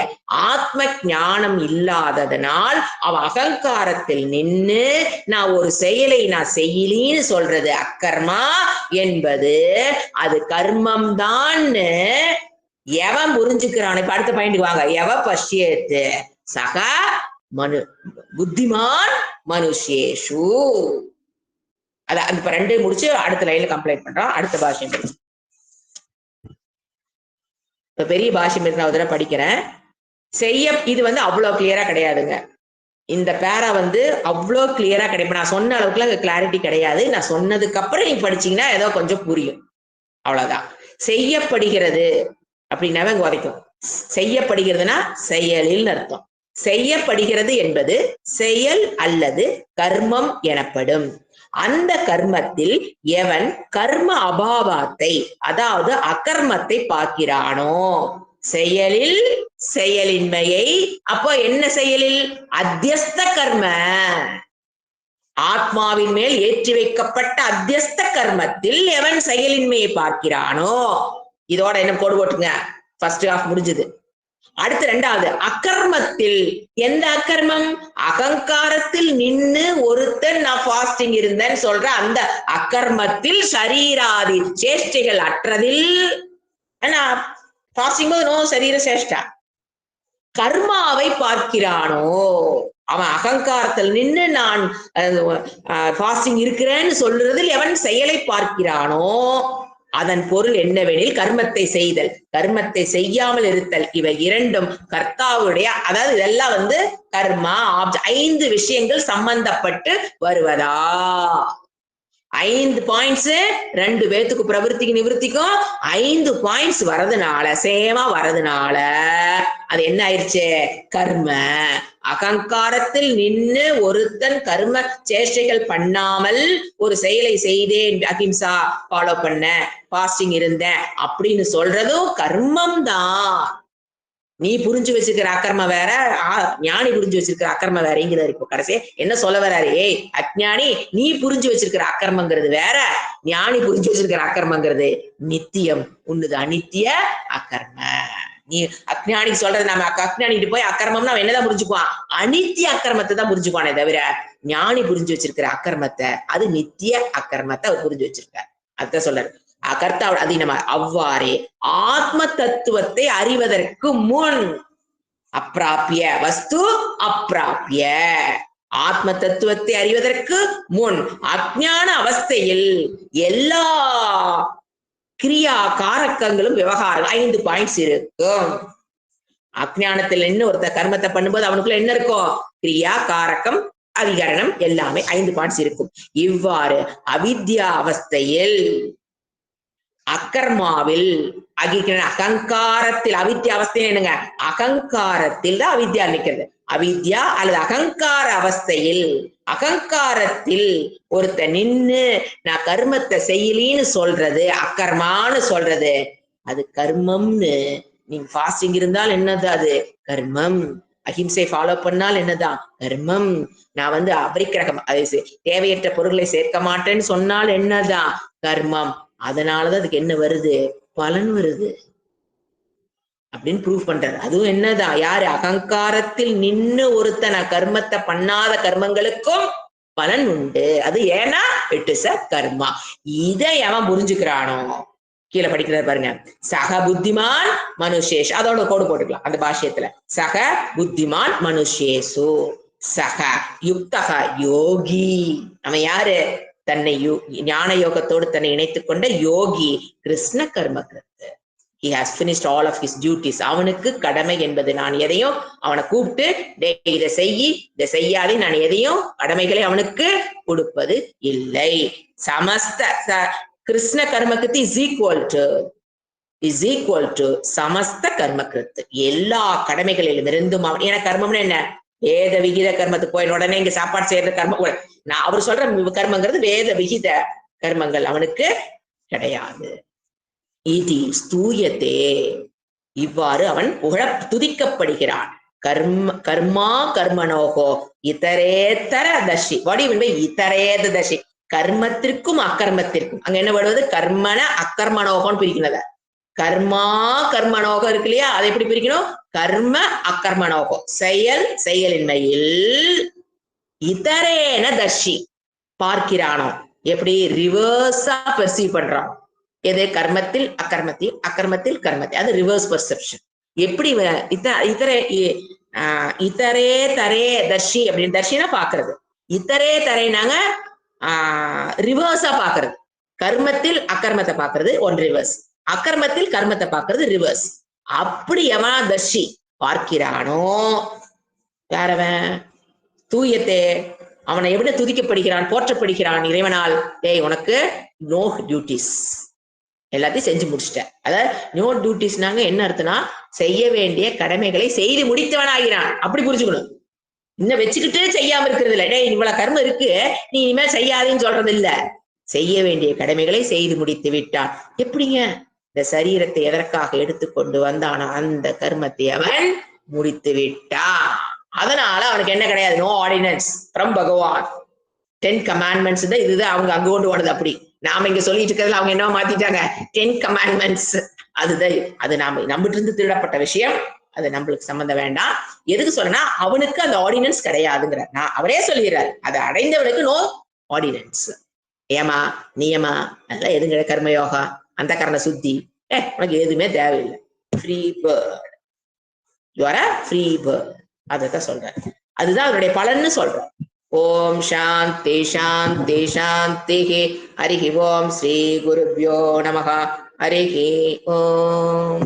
ஆத்ம ஞானம் இல்லாததனால் அவன் அகங்காரத்தில் நின்னு நான் ஒரு செயலை நான் செய்யலின்னு சொல்றது அக்கர்மா என்பது அது கர்மம் தான் எவன் புரிஞ்சுக்கிறான். இப்ப அடுத்த பாயிண்ட் வாங்க. எவ பஷ்யேத்து சக மனு புத்திமான் மனுஷேஷு. அதான் இப்ப 2 முடிச்சு அடுத்த லைன்ல கம்ப்ளைண்ட் பண்றோம். அடுத்த பாஷ்யம் படிச்சு இப்ப பெரிய பாஷ்யம் நான் ஒரு தடவை படிக்கிறேன். இது அவ்வளவு கிளியரா கிடையாதுங்க. இந்த பேரா அவ்வளோ கிளியரா கிடைக்கும். நான் சொன்ன அளவுக்குலாம் கிளாரிட்டி கிடையாது. நான் சொன்னதுக்கு அப்புறம் நீங்க படிச்சீங்கன்னா ஏதோ கொஞ்சம் புரியும், அவ்வளவுதான். செய்யப்படுகிறது அப்படின்னாவே அங்க உதைக்கும். செய்யப்படுகிறதுனா செயலில் அர்த்தம். செய்யப்படுகிறது என்பது செயல் அல்லது கர்மம் எனப்படும். அந்த கர்மத்தில் எவன் கர்ம அபாவத்தை அதாவது அகர்மத்தை பார்க்கிறானோ, செயலில் செயலின்மையை, அப்போ என்ன செயலில் அத்தியஸ்த கர்ம, ஆத்மாவின் மேல் ஏற்றி வைக்கப்பட்ட அத்தியஸ்த கர்மத்தில் எவன் செயலின்மையை பார்க்கிறானோ, இதோட என்ன கோடு போட்டுங்க, ஃபர்ஸ்ட் ஹாஃப் முடிஞ்சது. அடுத்து 2வது அகர்மத்தில். எந்த அகர்மம்? அகங்காரத்தில் நின்னு ஒருத்தன் நான் ஃபாஸ்டிங் இருந்தேன்னு சொல்ற அந்த அகர்மத்தில் சரீராதி சேஷ்டைகள் அற்றதில், ஃபாஸ்டிங் போது நோ சரீர சேஷ்டா, கர்மாவை பார்க்கிறானோ, அவன் அகங்காரத்தில் நின்று நான் ஃபாஸ்டிங் இருக்கிறேன்னு சொல்றதில் எவன் செயலை பார்க்கிறானோ, அதன் பொருள் என்னவெனில் கர்மத்தை செய்தல், கர்மத்தை செய்யாமல் இருத்தல், இவை இரண்டும் கர்த்தாவுடைய, அதாவது இதெல்லாம் கர்மா 5 விஷயங்கள் சம்பந்தப்பட்டு வருவதா. 5 பாயிண்ட்ஸ் 2 பேத்துக்கு பிரவருத்திக்கு நிவர்த்திக்கும் 5 பாயிண்ட்ஸ் வரதுனால, சேமா வரதுனால அது என்ன ஆயிடுச்சு? கர்ம. அகங்காரத்தில் நின்று ஒருத்தன் கர்ம சேஷ்டைகள் பண்ணாமல் ஒரு செயலை செய்தேன், அகிம்சா ஃபாலோ பண்ண, ஃபாஸ்டிங் இருந்தேன் அப்படின்னு சொல்றதும் கர்மம் தான். நீ புரிஞ்சு வச்சிருக்கிற அக்கர்ம வேற, ஞானி புரிஞ்சு வச்சிருக்கிற அக்கர்ம வேறங்கிறது. இப்போ கடைசி என்ன சொல்ல வர்றாரு? ஏய் அஜ்ஞானி, நீ புரிஞ்சு வச்சிருக்கிற அக்கர்மங்கிறது வேற, ஞானி புரிஞ்சு வச்சிருக்கிற அக்கர்மங்கிறது நித்தியம், உன்னுது அனித்திய அக்கர்ம. நீ அஜ்ஞானிக்கு சொல்றது, நம்ம அஜ்ஞானிட்டு போய் அக்கர்மம்னா அவன் என்னதான் புரிஞ்சுக்குவான்? அனித்திய அக்கர்மத்தை தான் புரிஞ்சுக்குவானே தவிர, ஞானி புரிஞ்சு வச்சிருக்கிற அக்கர்மத்தை, அது நித்திய அக்கர்மத்தை அவர் புரிஞ்சு வச்சிருக்கார். அதுதான் சொல்றாரு கர்த்தாவோட அதீனமா. அவ்வாறே ஆத்ம தத்துவத்தை அறிவதற்கு முன் அப்பிராபிய வஸ்து அப்பிராபிய, ஆத்ம தத்துவத்தை அறிவதற்கு முன் அஜ்ஞான அவஸ்தையில் எல்லா கிரியா காரக்கங்களும் விவகாரம் 5 பாயிண்ட்ஸ் இருக்கும். அஜ்ஞானத்தில் என்ன ஒருத்த கர்மத்தை பண்ணும்போது அவனுக்குள்ள என்ன இருக்கும்? கிரியா காரக்கம் அதிகரணம் எல்லாமே 5 பாயிண்ட்ஸ் இருக்கும். இவ்வாறு அவித்யா அவஸ்தையில், அக்கர்மாவில், அகங்காரத்தில், அவித்யா அவஸ்தை என்னங்க? அகங்காரத்தில் தான் அவித்யா நிற்கிறது. அவித்யா அல்லது அகங்கார அவஸ்தையில், அகங்காரத்தில் ஒருத்த நின்னு நான் கர்மத்தை செய்யலின்னு சொல்றது, அக்கர்மான்னு சொல்றது, அது கர்மம்னு. நீங்க ஃபாஸ்டிங் இருந்தால் என்னது? அது கர்மம். அஹிம்சை ஃபாலோ பண்ணால் என்னதான்? கர்மம். நான் அபரிக்கிரகம், தேவையற்ற பொருட்களை சேர்க்க மாட்டேன்னு சொன்னால் என்னதான்? கர்மம். அதனாலதான் அதுக்கு என்ன வருது? பலன் வருது அப்படின்னு ப்ரூவ் பண்றாரு. அதுவும் என்னதான்? யாரு? அகங்காரத்தில் நின்னு ஒருத்தன கர்மத்தை பண்ணாத கர்மங்களுக்கும் பலன் உண்டு. அது ஏன்னா இட் இஸ் அ கர்மா. இதை அவன் புரிஞ்சுக்கிறானோ, கீழே படிக்கிறார் பாருங்க. சக புத்திமான் மனுஷேஷ், அதோட கோடு போட்டுக்கலாம் அந்த பாஷ்யத்துல. சக புத்திமான் மனுஷேசு சக யுக்தக யோகி. அவன் யாரு? தன்னை ஞான யோகத்தோடு தன்னை இணைத்துக் கொண்ட யோகி. கிருஷ்ண கர்ம கிருத்து. He has finished all of his duties. அவனுக்கு கடமை என்பது, நான் எதையும் அவனை கூப்பிட்டு இதை செய்யி இதை செய்யாதே, நான் எதையும் கடமைகளை அவனுக்கு கொடுப்பது இல்லை. சமஸ்த கிருஷ்ண கர்மகிருத்து இஸ் ஈக்குவல் டு சமஸ்த கர்மகிருத்து. எல்லா கடமைகளிலும் இருந்தும் அவன், ஏன்னா கர்மம்னு என்ன? வேத விகித கர்மத்துக்கு போயின உடனே இங்க சாப்பாடு செய்யற கர்மம் நான் அவர் சொல்ற கர்மங்கிறது வேத விகித கர்மங்கள் அவனுக்கு கிடையாது. இது ஸ்தூயத்தே, இவ்வாறு அவன் துதிக்கப்படுகிறான். கர்மா கர்மனோகோ இதரேத்தர தர்ஷி. இதரேத தர்ஷி, கர்மத்திற்கும் அக்கர்மத்திற்கும். அங்க என்ன வருவது? கர்மன அக்கர்மனோகம்னு பிரிக்கிறத. கர்மா கர்மனோகம் இருக்கு இல்லையா, அதை எப்படி பிரிக்கணும்? கர்ம அக்கர்மனோகம், செயலின்மையில் இதரேன தர்ஷி பார்க்கிறானோ. எப்படி? ரிவர்ஸா பெர்சீவ் பண்றான். எது? கர்மத்தில் அக்கர்மத்தில், அக்கர்மத்தில் கர்மத்தில். அது ரிவர்ஸ் பெர்செப்ஷன். எப்படி இதரே தரே தர்ஷி அப்படின்னு, தர்ஷினா பாக்குறது, இதரே தரேனாங்க ரிவர்ஸா பாக்குறது. கர்மத்தில் அக்கர்மத்தை பாக்குறது ஒன் ரிவர்ஸ், அக்கர்மத்தில் கர்மத்தை பாக்குறது ரிவர்ஸ். அப்படி எவனா தர்ஷி பார்க்கிறானோ, யாரவன்? தூயத்தே, அவனை எப்படி துதிக்கப்படுகிறான், போற்றப்படுகிறான் இறைவனால். டேய், உனக்கு நோ டியூட்டிஸ், எல்லாத்தையும் செஞ்சு முடிச்சிட்ட. அதாவது நோ டியூட்டிஸ்னாங்க என்ன அர்த்தம்னா, செய்ய வேண்டிய கடமைகளை செய்து முடித்தவனாகிறான். அப்படி புரிஞ்சுக்கணும். இன்னும் வச்சுக்கிட்டு செய்யாம இருக்கிறது இல்லை. டேய், இவ்வளவு கர்மம் இருக்கு, நீ இனிமேல் செய்யாதேன்னு சொல்றது இல்ல. செய்ய வேண்டிய கடமைகளை செய்து முடித்து விட்டான். எப்படிங்க? இந்த சரீரத்தை எதற்காக எடுத்துக்கொண்டு வந்தானோ அந்த கர்மத்தை அவன் முடித்து விட்டான். அதனால அவனுக்கு என்ன கிடையாது? நோ ஆர்டினன்ஸ் ஃப்ரம் பகவான். 10 கமாண்ட்மெண்ட்ஸ் தான் இதுதான் அவங்க அங்க கொண்டு போனது. அப்படி நாம இங்க சொல்லிட்டு இருக்கிறதுல அவங்க என்ன மாத்திட்டாங்க? 10 கமாண்ட்மெண்ட்ஸ். அதுதான், அது நம்மகிட்ட இருந்து திருடப்பட்ட விஷயம். அது நம்மளுக்கு சம்பந்தம் வேண்டாம். எதுக்கு சொன்னா, அவனுக்கு அந்த ஆர்டினன்ஸ் கிடையாதுங்கிற. நான் அவரே சொல்லிடுறாரு, அதை அடைந்தவனுக்கு நோ ஆர்டினன்ஸ். ஏமா நியமா அதெல்லாம் எதுங்க? கர்மயோகா, அந்த கரண சுத்தி, உனக்கு எதுவுமே தேவையில்லை. Free bird, you are a free bird. அதைத்தான் சொல்றேன். அதுதான் அவருடைய பலன்னு சொல்றேன். ஓம் சாந்தி சாந்தி சாந்தி. ஹரிஹி ஓம். ஸ்ரீ குருப்யோ நமஹ. ஹரிஹி ஓம்.